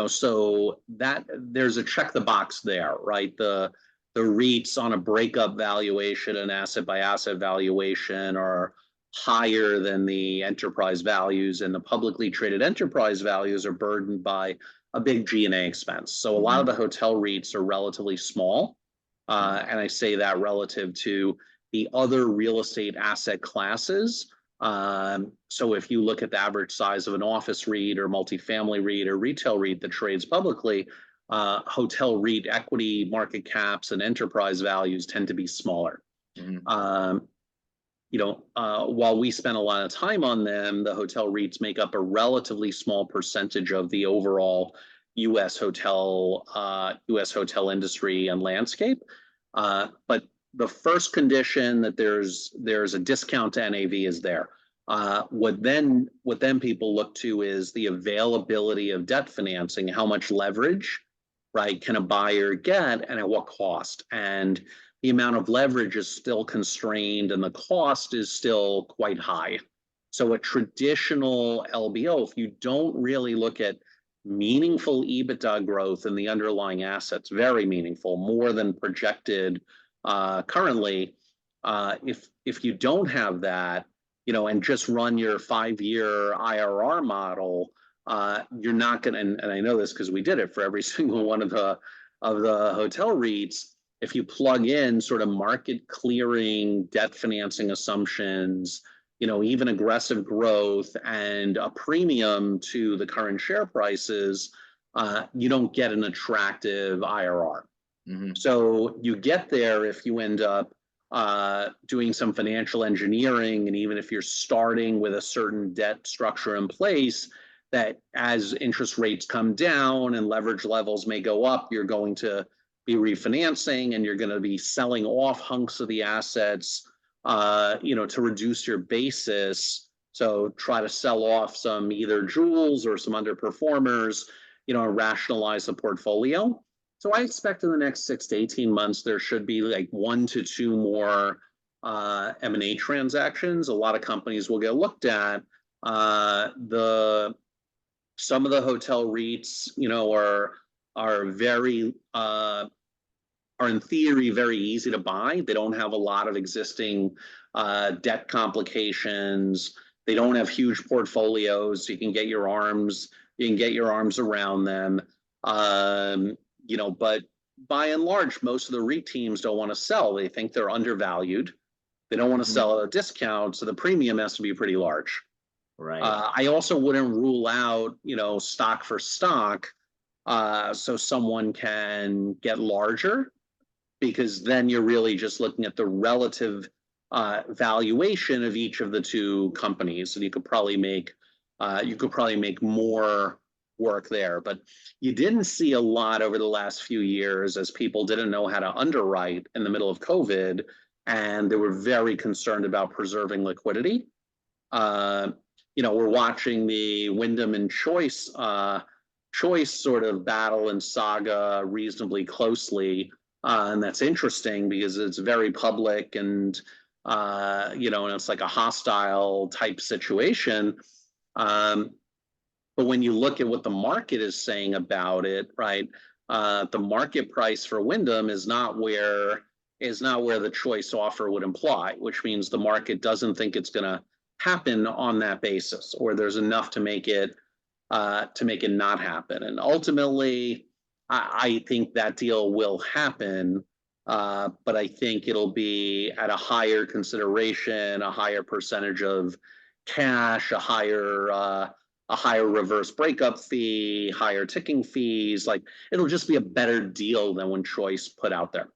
So that there's a check the box there, right? The REITs on a breakup valuation and asset by asset valuation are higher than the enterprise values, and the publicly traded enterprise values are burdened by a big G&A expense. So a lot of the hotel REITs are relatively small, and I say that relative to the other real estate asset classes. So if you look at the average size of an office REIT or multifamily REIT or retail REIT that trades publicly, hotel REIT equity market caps and enterprise values tend to be smaller. Mhm. While we spend a lot of time on them, the hotel REITs make up a relatively small percentage of the overall U.S. hotel industry and landscape. But the first condition that there's a discount to NAV is there. What then people look to is the availability of debt financing, how much leverage, right, can a buyer get and at what cost? And the amount of leverage is still constrained and the cost is still quite high. So a traditional LBO, if you don't really look at meaningful EBITDA growth in the underlying assets, very meaningful, more than projected currently, if you don't have that, and just run your 5-year IRR model, you're not going to, and I know this because we did it for every single one of the hotel REITs. If you plug in sort of market clearing debt financing assumptions, even aggressive growth and a premium to the current share prices, you don't get an attractive IRR. Mhm. So you get there if you end up doing some financial engineering, and even if you're starting with a certain debt structure in place, that as interest rates come down and leverage levels may go up, you're going to be refinancing and you're going to be selling off hunks of the assets, to reduce your basis. So try to sell off some either jewels or some underperformers, and rationalize the portfolio. So I expect in the next 6 to 18 months, there should be like 1 to 2 more M&A transactions. A lot of companies will get looked at. Some of the hotel REITs, are very are in theory very easy to buy. They don't have a lot of existing debt complications. They don't have huge portfolios. So you can get your arms around them. But by and large, most of the REIT teams don't want to sell. They think they're undervalued. They don't want to sell at a discount, so the premium has to be pretty large. Right. I also wouldn't rule out, stock for stock, so someone can get larger, because then you're really just looking at the relative valuation of each of the two companies, and you could probably make more work there. But you didn't see a lot over the last few years, as people didn't know how to underwrite in the middle of COVID, and they were very concerned about preserving liquidity. We're watching the Wyndham and Choice sort of battle and saga reasonably closely. And that's interesting because it's very public and it's like a hostile type situation. But when you look at what the market is saying about it, right, the market price for Wyndham is not where the Choice offer would imply, which means the market doesn't think it's going to happen on that basis, or there's enough to make it not happen. And ultimately, I think that deal will happen, but I think it'll be at a higher consideration, a higher percentage of cash, a higher reverse breakup fee, higher ticking fees. Like, it'll just be a better deal than when Choice put out there.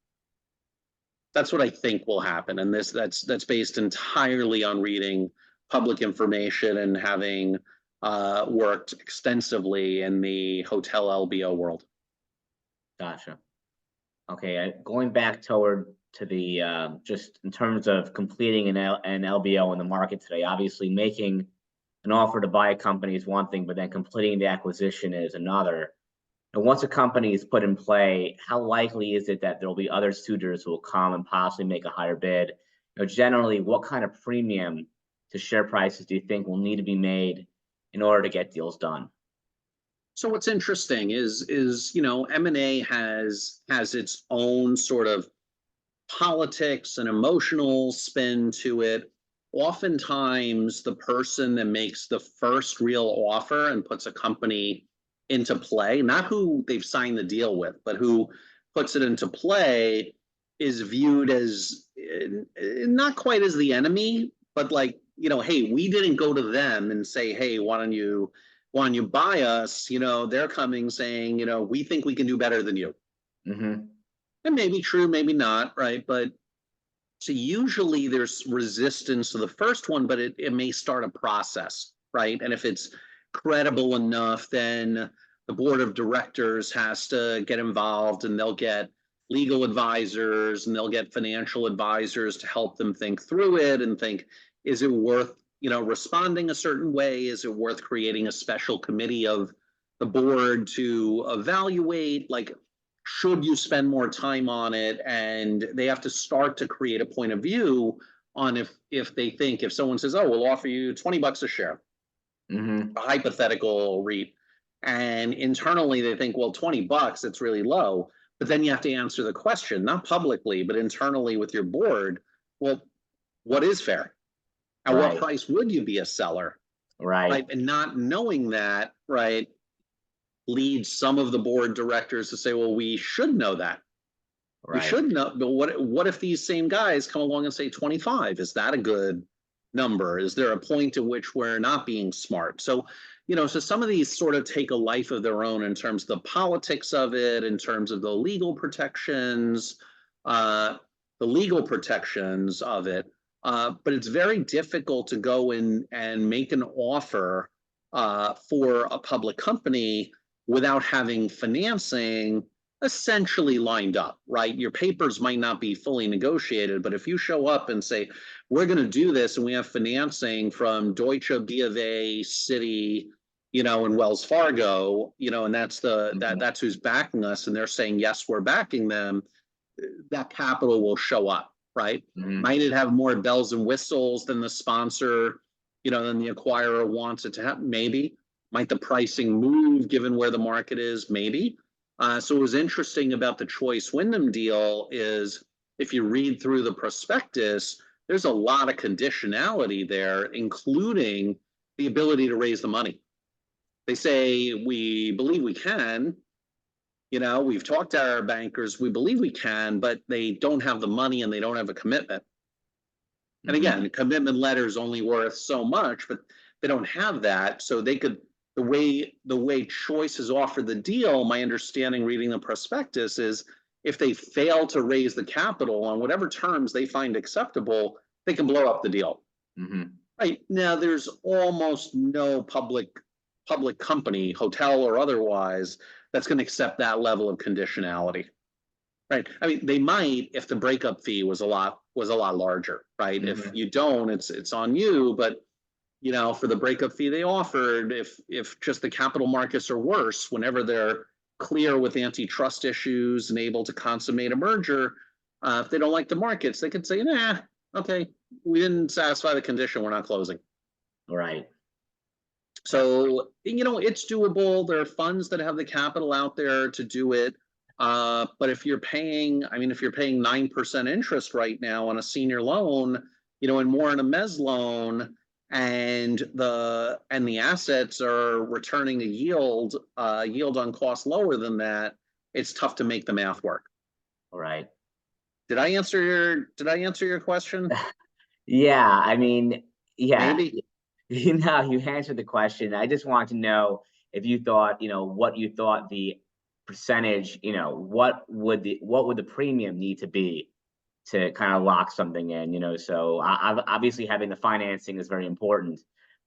That's what I think will happen, and that's based entirely on reading public information and having worked extensively in the hotel LBO world. Gotcha. Okay, going back to the just in terms of completing an LBO in the market today, obviously making an offer to buy a company is one thing, but then completing the acquisition is another. And once a company is put in play, how likely is it that there will be other suitors who will come and possibly make a higher bid? Generally, what kind of premium to share prices do you think will need to be made in order to get deals done? So what's interesting is M&A has its own sort of politics and emotional spin to it. Oftentimes, the person that makes the first real offer and puts a company into play, not who they've signed the deal with, but who puts it into play, is viewed as not quite as the enemy, but like, hey, we didn't go to them and say, hey, why don't you when you buy us, they're coming saying, we think we can do better than you. Mm-hmm. And maybe true, maybe not, right? But so usually there's resistance to the first one, but it may start a process, right? And if it's credible enough, then the board of directors has to get involved, and they'll get legal advisors and they'll get financial advisors to help them think through it and think, is it worth, responding a certain way? Is it worth creating a special committee of the board to evaluate? Like, should you spend more time on it? And they have to start to create a point of view on if they think, if someone says, oh, we'll offer you $20 a share, Mm-hmm. a hypothetical REIT, and internally they think, well, $20, it's really low. But then you have to answer the question, not publicly, but internally with your board. Well, what is fair? At what Right. price would you be a seller? Right. Right. And not knowing that, right, leads some of the board directors to say, well, we should know that. We Right. should know, but what if these same guys come along and say 25? Is that a good number? Is there a point at which we're not being smart? So, so some of these sort of take a life of their own in terms of the politics of it, in terms of uh, the legal protections of it. But it's very difficult to go in and make an offer for a public company without having financing essentially lined up, right? Your papers might not be fully negotiated, but if you show up and say, we're going to do this and we have financing from Deutsche, B of A, Citi, and Wells Fargo, and that's who's backing us, and they're saying, yes, we're backing them, that capital will show up, right? Mm-hmm. Might it have more bells and whistles than the sponsor, than the acquirer wants it to have? Maybe. Might the pricing move given where the market is? Maybe. So what was interesting about the Choice Wyndham deal is if you read through the prospectus, there's a lot of conditionality there, including the ability to raise the money. They say, we believe we can, we've talked to our bankers, we believe we can, but they don't have the money and they don't have a commitment. And again, the commitment letter is only worth so much, but they don't have that. So they could, the way Choice has offered the deal, my understanding reading the prospectus is if they fail to raise the capital on whatever terms they find acceptable, they can blow up the deal. Mm-hmm. Right now, there's almost no public company, hotel or otherwise, that's going to accept that level of conditionality. Right. I mean, they might if the breakup fee was a lot larger, right? Mm-hmm. If you don't, it's on you. But for the breakup fee they offered, if just the capital markets are worse, whenever they're clear with antitrust issues and able to consummate a merger, if they don't like the markets, they could say, nah, okay, we didn't satisfy the condition, we're not closing. Right. So, it's doable. There are funds that have the capital out there to do it. But if you're paying 9% interest right now on a senior loan, and more in a mezz loan, and the assets are returning a yield on cost lower than that, it's tough to make the math work. Right. Did I answer your question? Yeah. I mean, yeah. Maybe. You answered the question. I just want to know if you thought, what you thought the percentage, what would the premium need to be to kind of lock something in, so obviously having the financing is very important,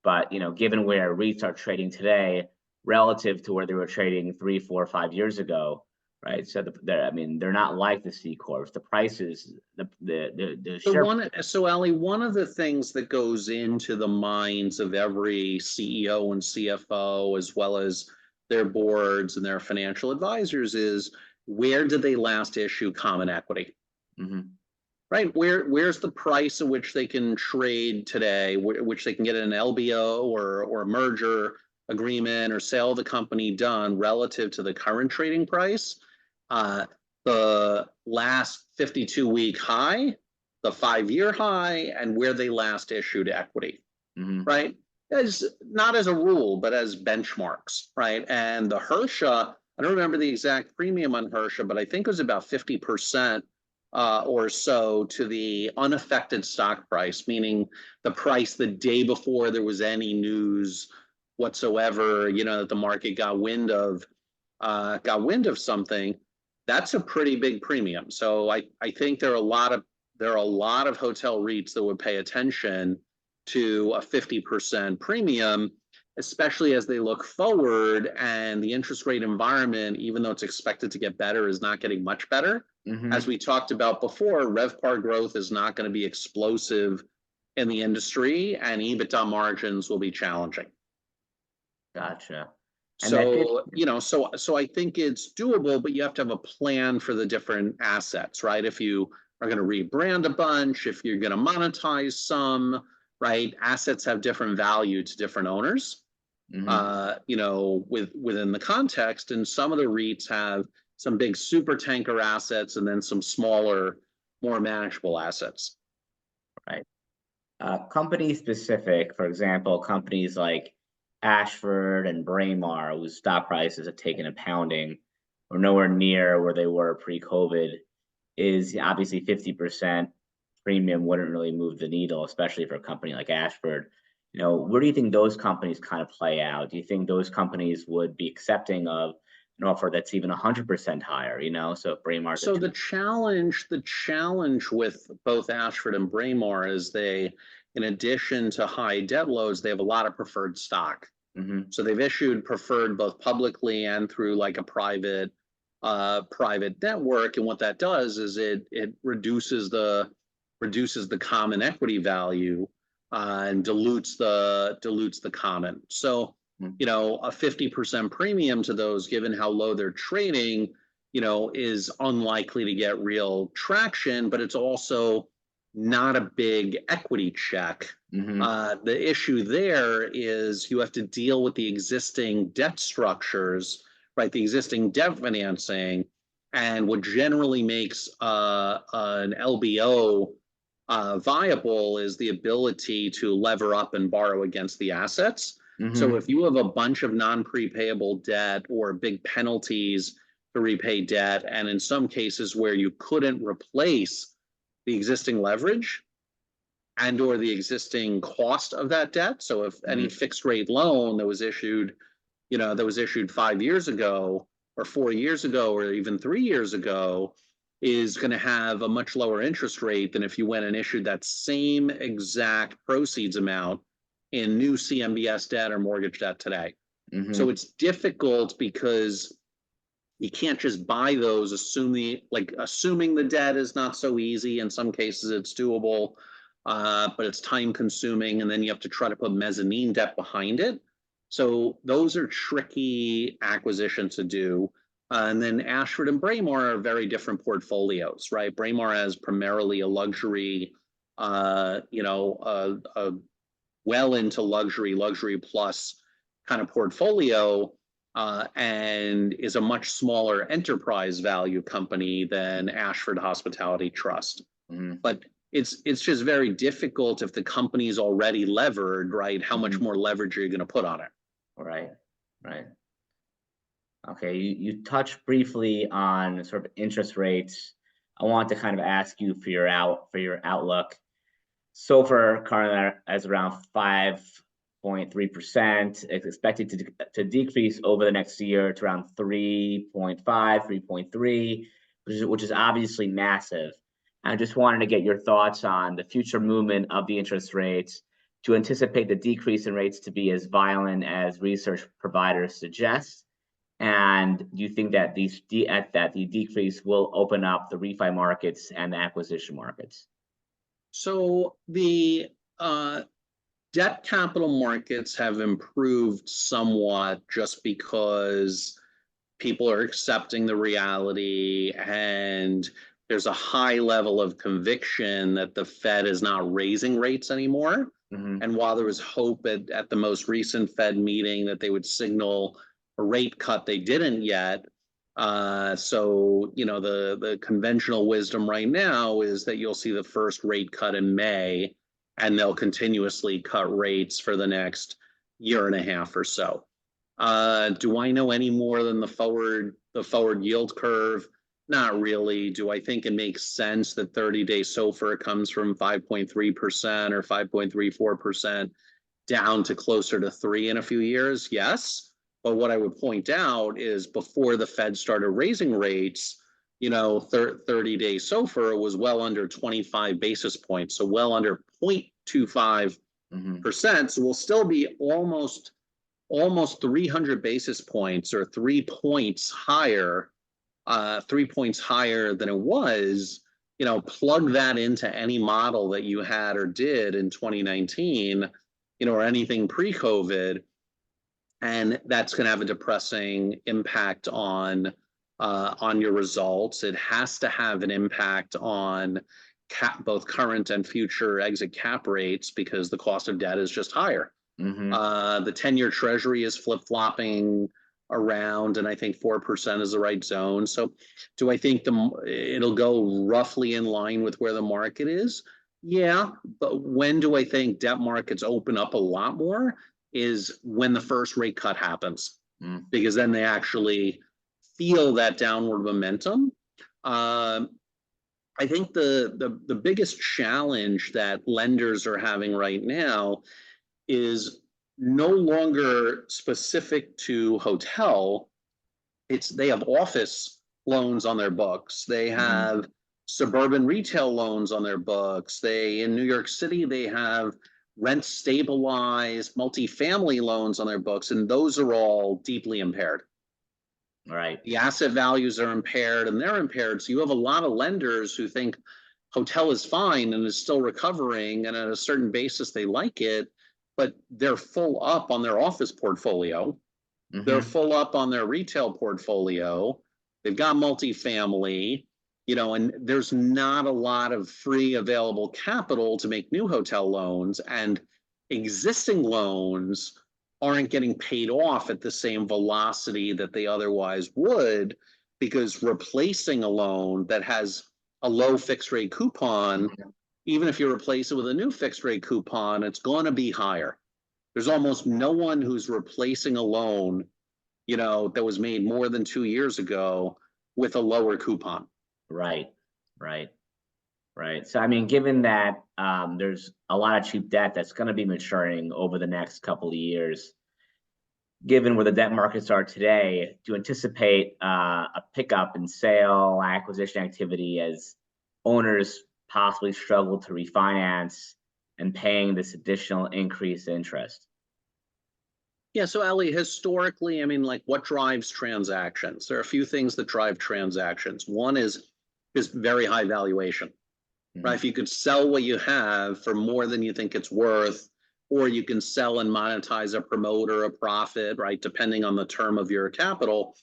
but, given where REITs are trading today relative to where they were trading 3, 4, 5 years ago, right? So they're not like the C corps. The prices, the share. So Ali, one of the things that goes into the minds of every CEO and CFO, as well as their boards and their financial advisors, is where did they last issue common equity? Mm-hmm. Right? Where's the price at which they can trade today, which they can get an LBO or a merger agreement or sale of the company done relative to the current trading price? The last 52-week high, the 5-year high, and where they last issued equity, right? As not as a rule, but as benchmarks, right? And the Hersha, I don't remember the exact premium on Hersha, but I think it was about 50% or so to the unaffected stock price, meaning the price the day before there was any news whatsoever, that the market got wind of something, that's a pretty big premium. So I think there are a lot of hotel REITs that would pay attention to a 50% premium, especially as they look forward and the interest rate environment, even though it's expected to get better, is not getting much better. As we talked about before, RevPAR growth is not going to be explosive in the industry, and EBITDA margins will be challenging. Gotcha. And So I think it's doable, but you have to have a plan for the different assets, right? If you are going to rebrand a bunch, if you're going to monetize some, right? Assets have different value to different owners, within the context. And some of the REITs have some big super tanker assets and then some smaller, more manageable assets. Right. Company specific, for example, companies like Ashford and Braemar, whose stock prices have taken a pounding, or nowhere near where they were pre-COVID, is obviously 50% premium wouldn't really move the needle, especially for a company like Ashford. Where do you think those companies kind of play out? Do you think those companies would be accepting of an offer that's even 100% higher? So if Braemar's So the challenge with both Ashford and Braemar is in addition to high debt loads, they have a lot of preferred stock. So they've issued preferred both publicly and through like a private network. And what that does is it reduces the common equity value and dilutes the common. So a 50% premium to those, given how low they're trading, is unlikely to get real traction, but it's also not a big equity check. The issue there is you have to deal with the existing debt structures, right? The existing debt financing, and what generally makes an LBO viable is the ability to lever up and borrow against the assets. So if you have a bunch of non-prepayable debt or big penalties to repay debt, and in some cases where you couldn't replace the existing leverage and or the existing cost of that debt. So if any fixed rate loan that was issued 5 years ago or 4 years ago or even 3 years ago is going to have a much lower interest rate than if you went and issued that same exact proceeds amount in new CMBS debt or mortgage debt today. So it's difficult because you can't just buy those, assuming the debt is not so easy. In some cases, it's doable, but it's time consuming, and then you have to try to put mezzanine debt behind it. So those are tricky acquisitions to do. And then Ashford and Braemar are very different portfolios, right? Braemar has primarily a luxury, well into luxury plus kind of portfolio, and is a much smaller enterprise value company than Ashford Hospitality Trust. But it's just very difficult if the company's already levered, right? How much more leverage are you going to put on it? Right. Okay, you touched briefly on sort of interest rates. I want to kind of ask you for your outlook. SOFR currently is around 5.3%. It's expected to decrease over the next year to around 3.5, 3.3, which is obviously massive. I just wanted to get your thoughts on the future movement of the interest rates. Do you anticipate the decrease in rates to be as violent as research providers suggest? And do you think that the decrease will open up the refi markets and the acquisition markets? So the debt capital markets have improved somewhat just because people are accepting the reality, and there's a high level of conviction that the Fed is not raising rates anymore. And while there was hope at the most recent Fed meeting that they would signal a rate cut, they didn't yet. So the conventional wisdom right now is that you'll see the first rate cut in May, and they'll continuously cut rates for the next year and a half or so. Do I know any more than the forward yield curve? Not really. Do I think it makes sense that 30-day SOFR comes from 5.3% or 5.34%? down to closer to 3 in a few years? Yes. But what I would point out is before the Fed started raising rates, 30-day SOFR was well under 25 basis points, so well under 0.25%. So we'll still be almost 300 basis points or 3 points higher, 3 points higher than it was. Plug that into any model that you had or did in 2019, or anything pre-COVID, and that's going to have a depressing impact on your results. It has to have an impact on both current and future exit cap rates because the cost of debt is just higher. The 10-year Treasury is flip-flopping around, and I think 4% is the right zone. So do I think it'll go roughly in line with where the market is? Yeah, but when do I think debt markets open up a lot more is when the first rate cut happens, because then they actually feel that downward momentum. I think the biggest challenge that lenders are having right now is no longer specific to hotel. They have office loans on their books. They have suburban retail loans on their books. In New York City, they have rent stabilized multifamily loans on their books, and those are all deeply impaired. Right. The asset values are impaired, and they're impaired. So you have a lot of lenders who think hotel is fine and is still recovering, and at a certain basis they like it, but they're full up on their office portfolio. They're full up on their retail portfolio. They've got multifamily, and there's not a lot of free available capital to make new hotel loans, and existing loans aren't getting paid off at the same velocity that they otherwise would, because replacing a loan that has a low fixed rate coupon, even if you replace it with a new fixed rate coupon, it's going to be higher. There's almost no one who's replacing a loan, that was made more than 2 years ago with a lower coupon. Right. So, I mean, given that there's a lot of cheap debt that's going to be maturing over the next couple of years, given where the debt markets are today, do you anticipate a pickup in sale acquisition activity as owners possibly struggle to refinance and paying this additional increased interest? Yeah, so Ellie, historically, I mean, like, what drives transactions? There are a few things that drive transactions. One is very high valuation, right? If you could sell what you have for more than you think it's worth, or you can sell and monetize a promoter, a profit, right, depending on the term of your capital,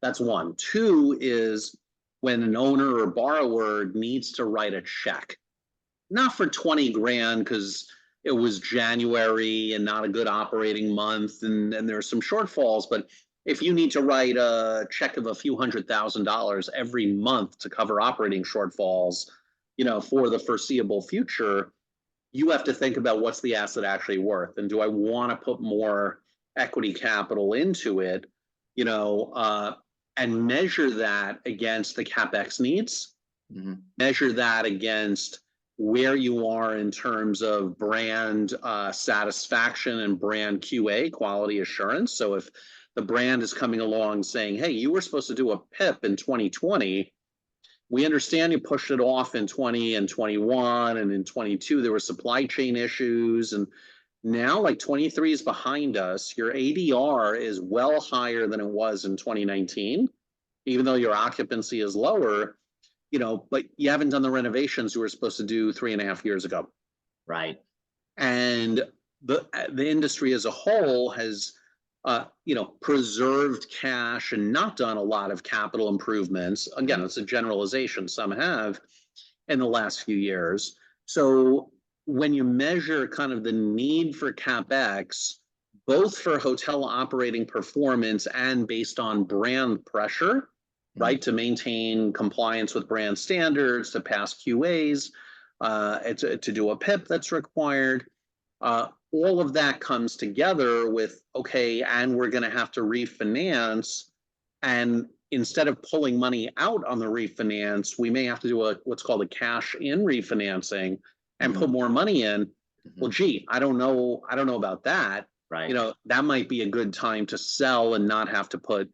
that's one. Two is when an owner or borrower needs to write a check, not for 20 grand because it was January and not a good operating month, and there's some shortfalls. But if you need to write a check of a few $100,000 every month to cover operating shortfalls, for the foreseeable future, you have to think about what's the asset actually worth, and do I want to put more equity capital into it, and measure that against the CapEx needs, measure that against where you are in terms of brand satisfaction and brand QA, quality assurance. So if the brand is coming along saying, hey, you were supposed to do a PIP in 2020, we understand you pushed it off in 20 and 21, and in 22 there were supply chain issues, and now, like, 23 is behind us, your ADR is well higher than it was in 2019, even though your occupancy is lower, but you haven't done the renovations you were supposed to do 3.5 years ago. Right. And the industry as a whole has, preserved cash and not done a lot of capital improvements. Again, it's a generalization. Some have in the last few years. So when you measure kind of the need for CapEx, both for hotel operating performance and based on brand pressure, right, to maintain compliance with brand standards, to pass QAs, to do a PIP that's required, all of that comes together with, okay, and we're going to have to refinance, and instead of pulling money out on the refinance, we may have to do what's called a cash in refinancing and put more money in. Mhm. well, gee, I don't know about that. Right. That might be a good time to sell and not have to put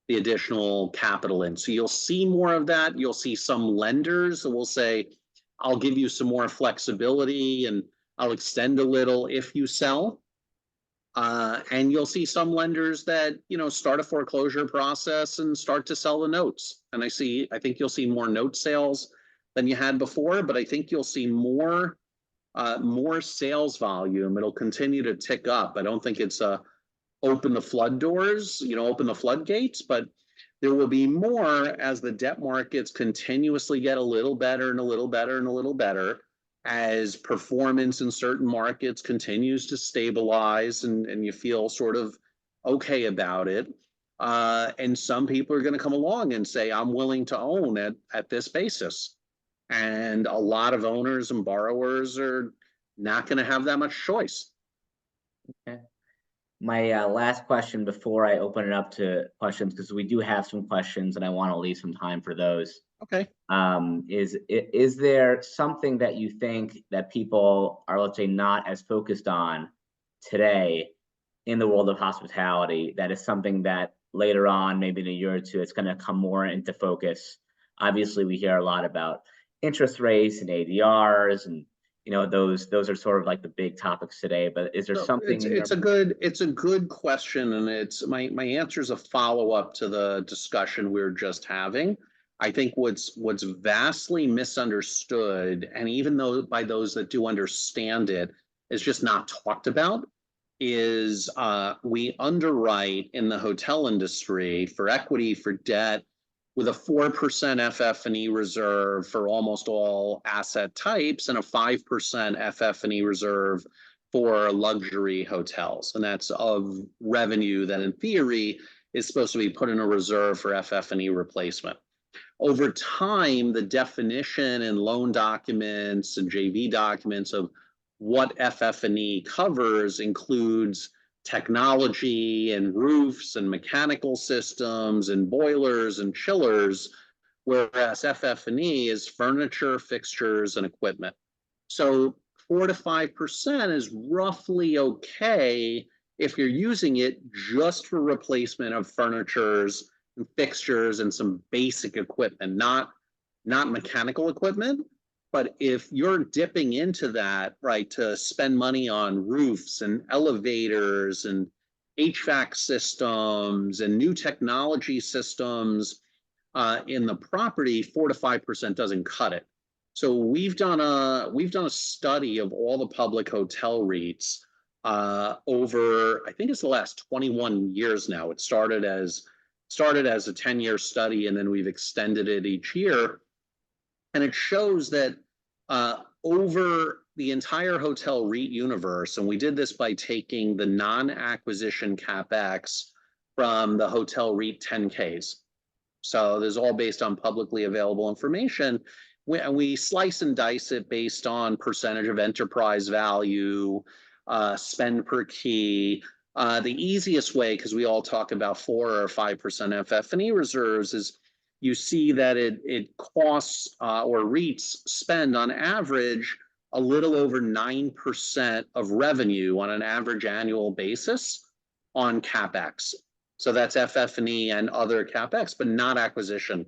the additional capital in. So you'll see more of that. You'll see some lenders that will say, I'll give you some more flexibility and I'll extend a little if you sell. And you'll see some lenders that, start a foreclosure process and start to sell the notes. And I think you'll see more note sales than you had before, but I think you'll see more sales volume. It'll continue to tick up. I don't think it's open the flood doors, open the floodgates, but there will be more as the debt markets continuously get a little better and a little better and a little better, as performance in certain markets continues to stabilize and you feel sort of okay about it. And some people are going to come along and say, I'm willing to own at this basis. And a lot of owners and borrowers are not going to have that much choice. Okay. My last question before I open it up to questions, because we do have some questions and I want to leave some time for those. Okay. Is there something that you think that people are, let's say, not as focused on today in the world of hospitality, that is something that later on, maybe in a year or two, it's going to come more into focus? Obviously, we hear a lot about interest rates and ADRs, and those are sort of like the big topics today. But is there So something in your it's a good question, and it's my answer is a follow up to the discussion we are just having. I think what's vastly misunderstood, and even though by those that do understand it, is just not talked about, is we underwrite in the hotel industry for equity for debt with a 4% FF&E reserve for almost all asset types and a 5% FF&E reserve for luxury hotels. And that's of revenue that in theory is supposed to be put in a reserve for FF&E replacement. Over time, the definition in loan documents and JV documents of what FF&E covers includes technology and roofs and mechanical systems and boilers and chillers, whereas FF&E is furniture, fixtures, and equipment. So 4 to 5% is roughly okay if you're using it just for replacement of furnitures and fixtures and some basic equipment, not mechanical equipment. But if you're dipping into that, right, to spend money on roofs and elevators and HVAC systems and new technology systems in the property, 4 to 5% doesn't cut it. So we've done a study of all the public hotel REITs over, I think it's the last 21 years now. It started as a 10-year study, and then we've extended it each year. And it shows that over the entire hotel REIT universe, and we did this by taking the non-acquisition CapEx from the hotel REIT 10Ks. So this is all based on publicly available information. We slice and dice it based on percentage of enterprise value, spend per key. The easiest way, because we all talk about 4 or 5% FF&E reserves, is you see that it costs or REITs spend on average a little over 9% of revenue on an average annual basis on CapEx. So that's FF&E and other CapEx, but not acquisition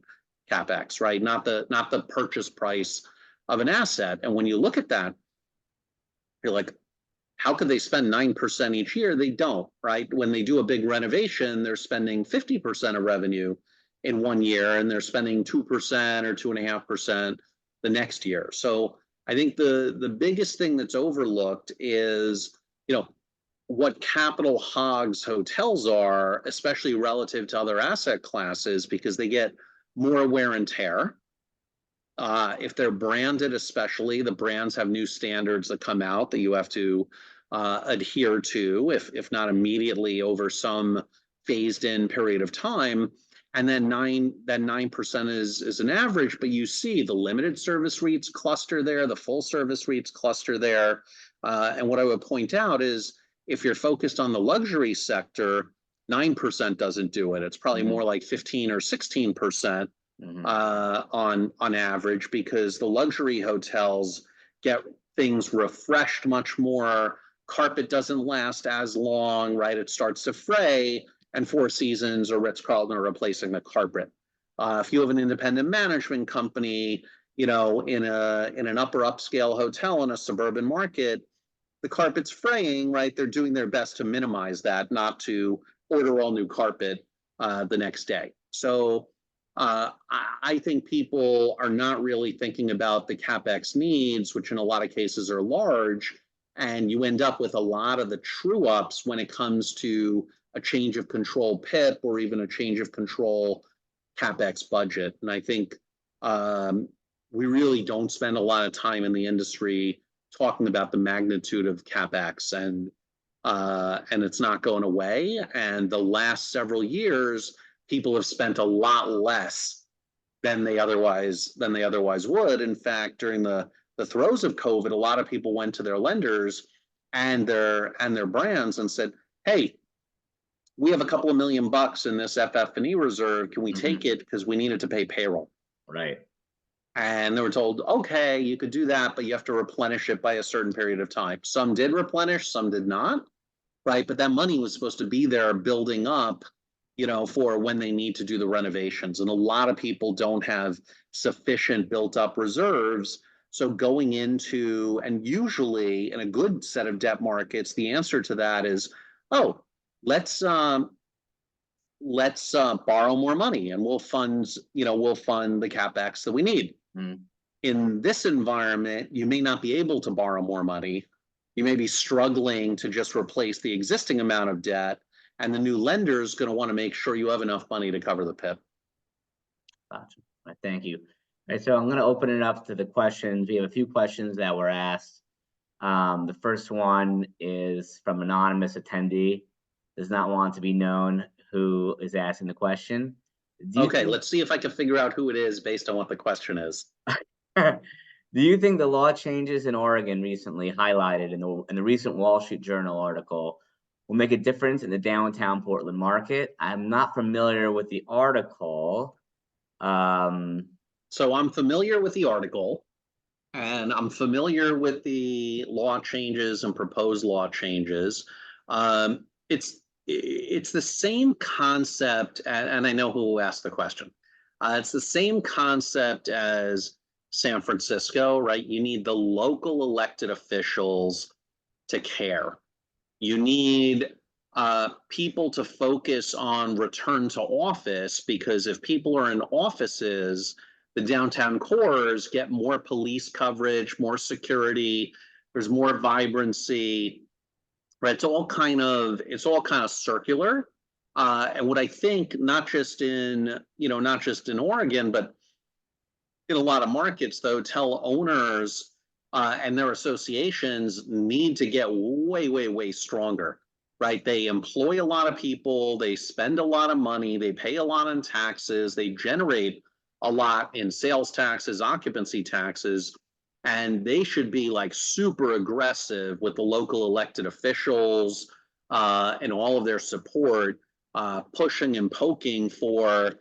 CapEx, right? Not the purchase price of an asset. And when you look at that, you're like, how could they spend 9% each year? They don't, right? When they do a big renovation, they're spending 50% of revenue in 1 year, and they're spending 2% or 2.5% the next year. So I think the biggest thing that's overlooked is, what capital hogs hotels are, especially relative to other asset classes, because they get more wear and tear. If they're branded, especially, the brands have new standards that come out that you have to adhere to, if not immediately, over some phased in period of time. And then 9% is an average, but you see the limited service REITs cluster there, the full service REITs cluster there. And what I would point out is, if you're focused on the luxury sector, 9% doesn't do it. It's probably more like 15 or 16% on average, because the luxury hotels get things refreshed much more. Carpet doesn't last as long, right? It starts to fray, and Four Seasons or Ritz-Carlton are replacing the carpet. If you have an independent management company, in an upper upscale hotel in a suburban market, the carpet's fraying, right? They're doing their best to minimize that, not to order all new carpet the next day. So I think people are not really thinking about the CapEx needs, which in a lot of cases are large, and you end up with a lot of the true ups when it comes to a change of control PIP or even a change of control CapEx budget. And I think we really don't spend a lot of time in the industry talking about the magnitude of CapEx, and it's not going away. And the last several years, people have spent a lot less than they otherwise would. In fact, during the throes of COVID, a lot of people went to their lenders and their brands and said, "Hey, we have a couple of $1 million in this FF&E reserve. Can we take it because we need it to pay payroll?" Right. And they were told, "Okay, you could do that, but you have to replenish it by a certain period of time." Some did replenish, some did not, right? But that money was supposed to be there building up, for when they need to do the renovations. And a lot of people don't have sufficient built up reserves. So going into, and usually in a good set of debt markets, the answer to that is, oh, let's borrow more money and we'll fund the CapEx that we need. In this environment, you may not be able to borrow more money. You may be struggling to just replace the existing amount of debt, and the new lender is going to want to make sure you have enough money to cover the PIP. Gotcha. All right, thank you. All right, so I'm going to open it up to the questions. We have a few questions that were asked. The first one is from anonymous attendee. Does not want to be known who is asking the question. Okay, let's see if I can figure out who it is based on what the question is. Do you think the law changes in Oregon recently highlighted in the recent Wall Street Journal article will make a difference in the downtown Portland market? I'm not familiar with the article. So I'm familiar with the article, and I'm familiar with the law changes and proposed law changes. It's the same concept, and I know who will ask the question. It's the same concept as San Francisco, right? You need the local elected officials to care. You need people to focus on return to office, because if people are in offices, the downtown cores get more police coverage, more security, there's more vibrancy, right? It's all kind of circular. And what I think, not just in Oregon, but in a lot of markets, though, tell owners and their associations need to get way, way, way stronger, right? They employ a lot of people, they spend a lot of money, they pay a lot in taxes, they generate a lot in sales taxes, occupancy taxes, and they should be like super aggressive with the local elected officials and all of their support, pushing and poking for,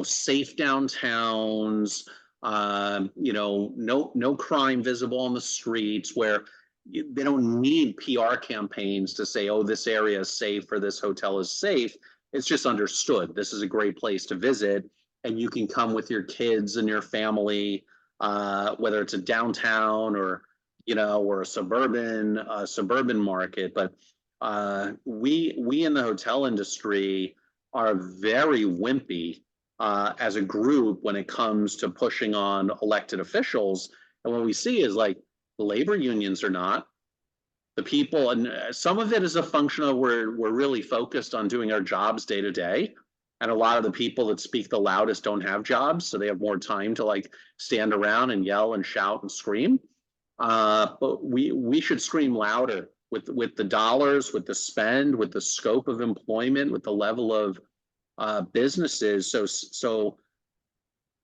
safe downtowns, no crime visible on the streets, where they don't need PR campaigns to say, oh, this area is safe or this hotel is safe. It's just understood. This is a great place to visit, and you can come with your kids and your family, whether it's a downtown or a suburban market. But we in the hotel industry are very wimpy as a group when it comes to pushing on elected officials. And what we see is, like, the labor unions are not. The people, and some of it is a function of we're really focused on doing our jobs day to day. And a lot of the people that speak the loudest don't have jobs, so they have more time to stand around and yell and shout and scream. But we should scream louder with the dollars, with the spend, with the scope of employment, with the level of businesses. So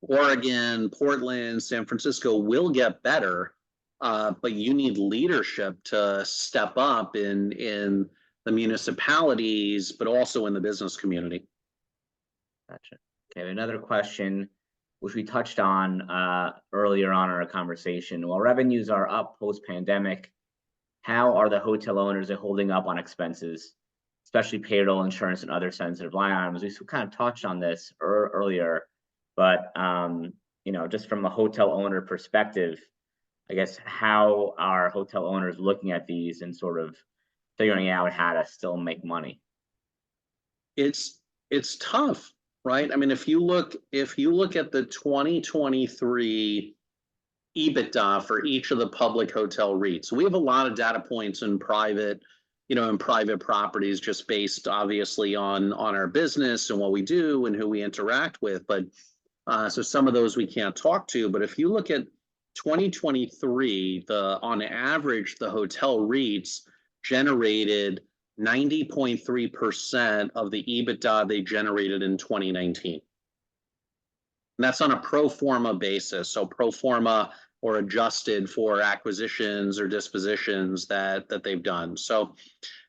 Oregon, Portland, San Francisco will get better, but you need leadership to step up in the municipalities, but also in the business community. Gotcha. Okay, another question which we touched on earlier on in our conversation. While revenues are up post-pandemic, how are the hotel owners holding up on expenses, especially payroll, insurance, and other sensitive line items? We kind of touched on this earlier, but just from a hotel owner perspective, I guess, how are hotel owners looking at these and sort of figuring out how to still make money? It's tough, right? I mean, if you look at the 2023 EBITDA for each of the public hotel REITs, we have a lot of data points in private, in private properties, just based obviously on our business and what we do and who we interact with. But so some of those we can't talk to. But if you look at 2023, on average, the hotel REITs generated 90.3% of the EBITDA they generated in 2019. And that's on a pro forma basis. So pro forma or adjusted for acquisitions or dispositions that they've done. So,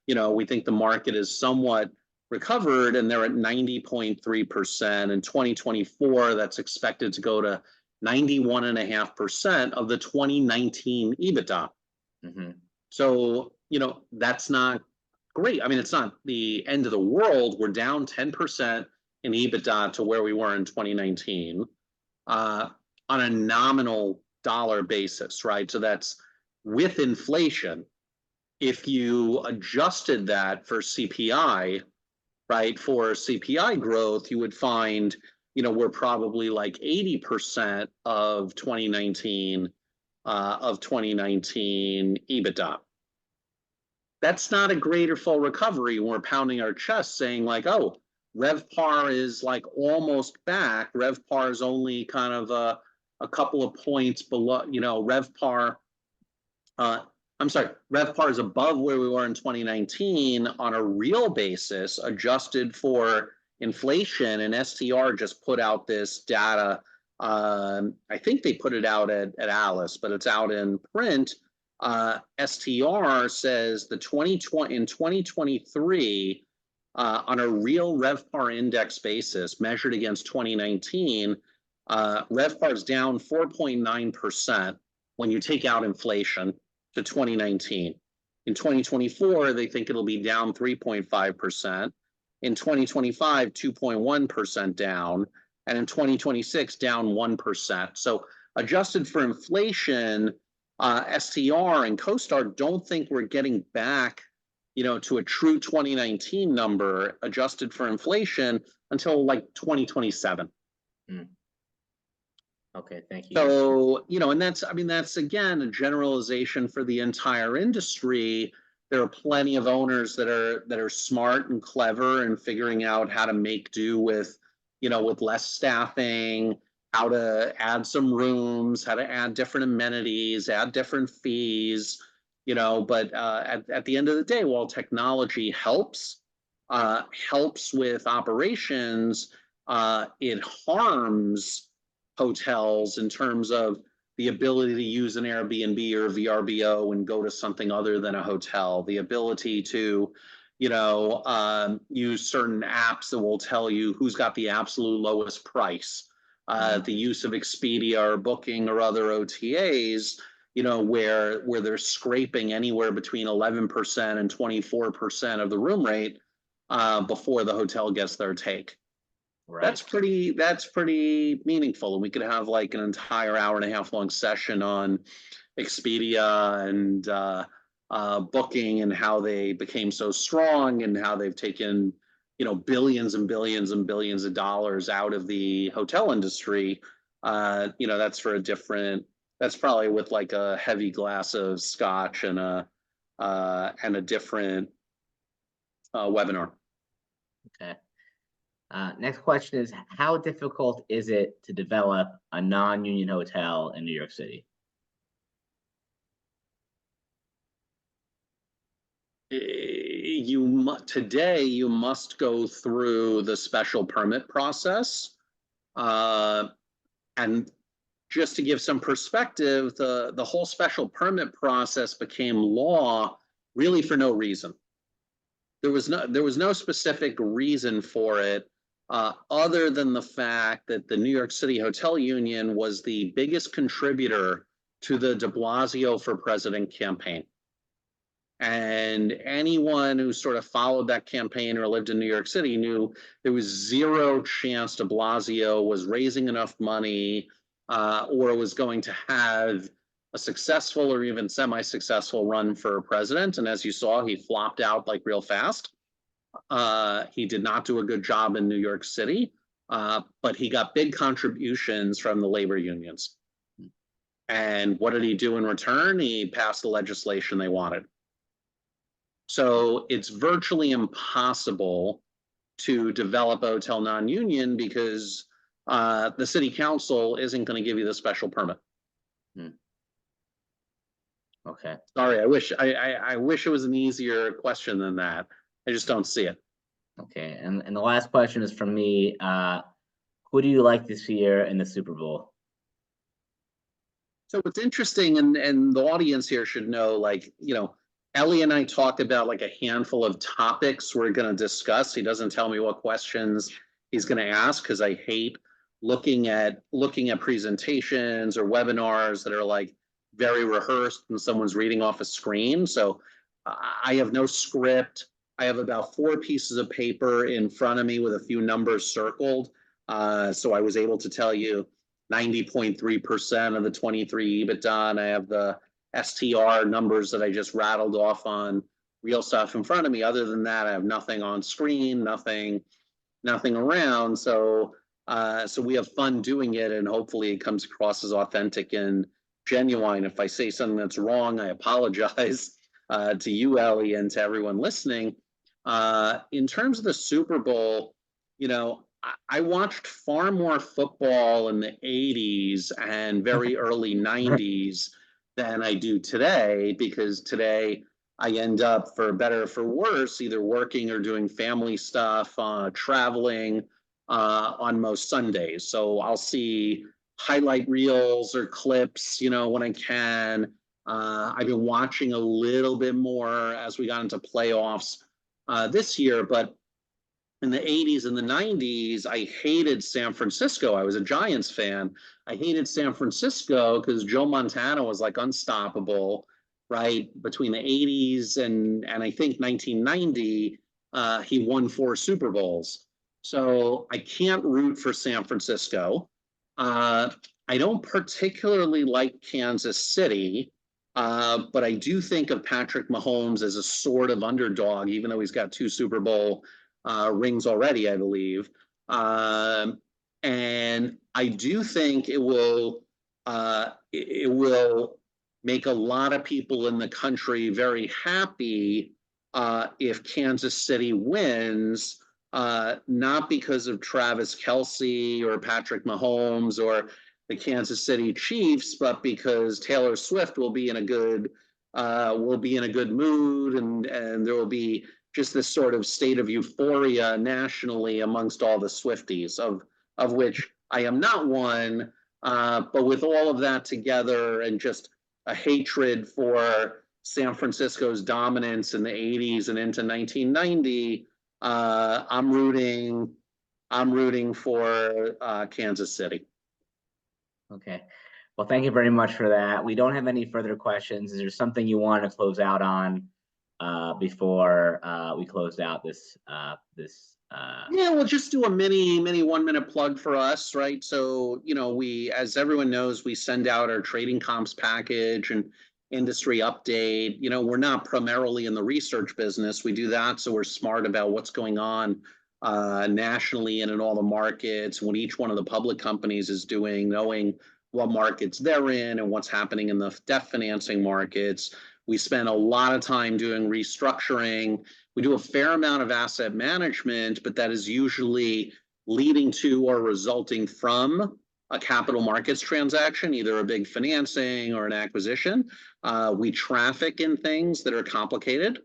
we think the market is somewhat recovered and they're at 90.3%. In 2024, that's expected to go to 91.5% of the 2019 EBITDA. Mm-hmm. So, that's not great. I mean, it's not the end of the world. We're down 10% in EBITDA to where we were in 2019 on a nominal dollar basis, right? So that's with inflation. If you adjusted that for CPI, right, for CPI growth, you would find, we're probably like 80% of 2019 EBITDA. That's not a great or full recovery. We're pounding our chest saying like, oh, RevPAR is like almost back. RevPAR is only kind of a couple of points below, RevPAR. RevPAR is above where we were in 2019 on a real basis, adjusted for inflation. And STR just put out this data. I think they put it out at Alice, but it's out in print. STR says in 2023, on a real RevPAR index basis measured against 2019, RevPAR is down 4.9% when you take out inflation to 2019. In 2024, they think it'll be down 3.5%. In 2025, 2.1% down. And in 2026, down 1%. So adjusted for inflation, STR and CoStar don't think we're getting back, to a true 2019 number adjusted for inflation until like 2027. Okay, thank you. So, and that's again a generalization for the entire industry. There are plenty of owners that are smart and clever and figuring out how to make do with, with less staffing, how to add some rooms, how to add different amenities, add different fees, but at the end of the day, while technology helps with operations, it harms hotels in terms of the ability to use an Airbnb or VRBO and go to something other than a hotel, the ability to, use certain apps that will tell you who's got the absolute lowest price, the use of Expedia or Booking or other OTAs, where they're scraping anywhere between 11% and 24% of the room rate before the hotel gets their take. Right. That's pretty meaningful. And we could have like an entire hour and a half long session on Expedia and Booking and how they became so strong and how they've taken, billions and billions and billions of dollars out of the hotel industry. That's probably with like a heavy glass of scotch and a different webinar. Okay. Next question is, how difficult is it to develop a non-union hotel in New York City? Today, you must go through the special permit process. And just to give some perspective, the whole special permit process became law really for no reason. There was no specific reason for it. other than the fact that the New York City Hotel Union was the biggest contributor to the de Blasio for President campaign. And anyone who sort of followed that campaign or lived in New York City knew there was zero chance de Blasio was raising enough money or was going to have a successful or even semi-successful run for president. And as you saw, he flopped out like real fast. He did not do a good job in New York City, but he got big contributions from the labor unions. And what did he do in return? He passed the legislation they wanted. So it's virtually impossible to develop a hotel non-union because the city council isn't going to give you the special permit. Okay. Sorry, I wish it was an easier question than that. I just don't see it. Okay, and the last question is from me. Who do you like this year in the Super Bowl? So what's interesting, and the audience here should know, like, Ellie and I talked about like a handful of topics we're going to discuss. He doesn't tell me what questions he's going to ask because I hate looking at presentations or webinars that are like very rehearsed and someone's reading off a screen. So I have no script. I have about 4 pieces of paper in front of me with a few numbers circled. So I was able to tell you 90.3% of the 23 EBITDA, and I have the STR numbers that I just rattled off on real stuff in front of me. Other than that, I have nothing on screen, nothing around. So we have fun doing it, and hopefully it comes across as authentic and genuine. If I say something that's wrong, I apologize to you, Ellie, and to everyone listening. In terms of the Super Bowl, I watched far more football in the 80s and very early 90s than I do today, because today I end up, for better or for worse, either working or doing family stuff, traveling on most Sundays. So I'll see highlight reels or clips, when I can. I've been watching a little bit more as we got into playoffs this year, but in the 80s and the 90s, I hated San Francisco. I was a Giants fan. I hated San Francisco because Joe Montana was like unstoppable, right? Between the 80s and I think 1990, he won 4 Super Bowls. So I can't root for San Francisco. I don't particularly like Kansas City, but I do think of Patrick Mahomes as a sort of underdog, even though he's got 2 Super Bowl rings already, I believe. And I do think it will make a lot of people in the country very happy if Kansas City wins, not because of Travis Kelce or Patrick Mahomes or the Kansas City Chiefs, but because Taylor Swift will be in a good mood, and there will be just this sort of state of euphoria nationally amongst all the Swifties, of which I am not one. But with all of that together and just a hatred for San Francisco's dominance in the 80s and into 1990, I'm rooting for Kansas City. Okay. Well, thank you very much for that. We don't have any further questions. Is there something you want to close out on before we close out this? Yeah, we'll just do a mini 1-minute plug for us, right? So, we, as everyone knows, we send out our trading comps package and industry update. We're not primarily in the research business. We do that so we're smart about what's going on nationally and in all the markets, what each one of the public companies is doing, knowing what markets they're in and what's happening in the debt financing markets. We spend a lot of time doing restructuring. We do a fair amount of asset management, but that is usually leading to or resulting from a capital markets transaction, either a big financing or an acquisition. We traffic in things that are complicated.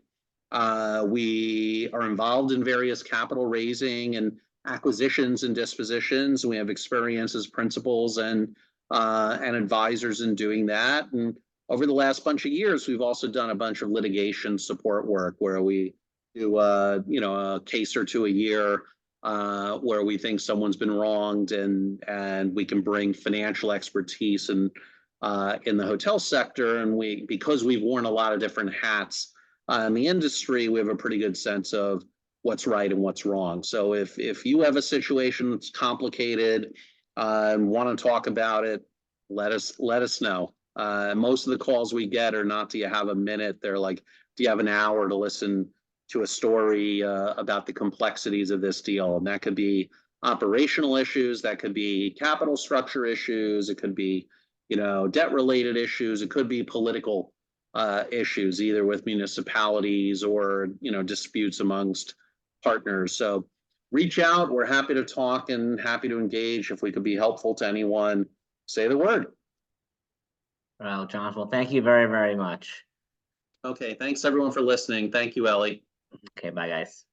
We are involved in various capital raising and acquisitions and dispositions. We have experience as principals and advisors in doing that. And over the last bunch of years, we've also done a bunch of litigation support work where we do a case or two a year where we think someone's been wronged, and we can bring financial expertise and in the hotel sector. And because we've worn a lot of different hats in the industry, we have a pretty good sense of what's right and what's wrong. So if you have a situation that's complicated and want to talk about it, let us know. Most of the calls we get are not, do you have a minute? They're like, do you have an hour to listen to a story about the complexities of this deal? And that could be operational issues, that could be capital structure issues, it could be, debt related issues, it could be political issues, either with municipalities or, disputes amongst partners. So reach out. We're happy to talk and happy to engage. If we could be helpful to anyone, say the word. Well, Jonathan, well, thank you very, very much. Okay, thanks everyone for listening. Thank you, Ellie. Okay, bye, guys.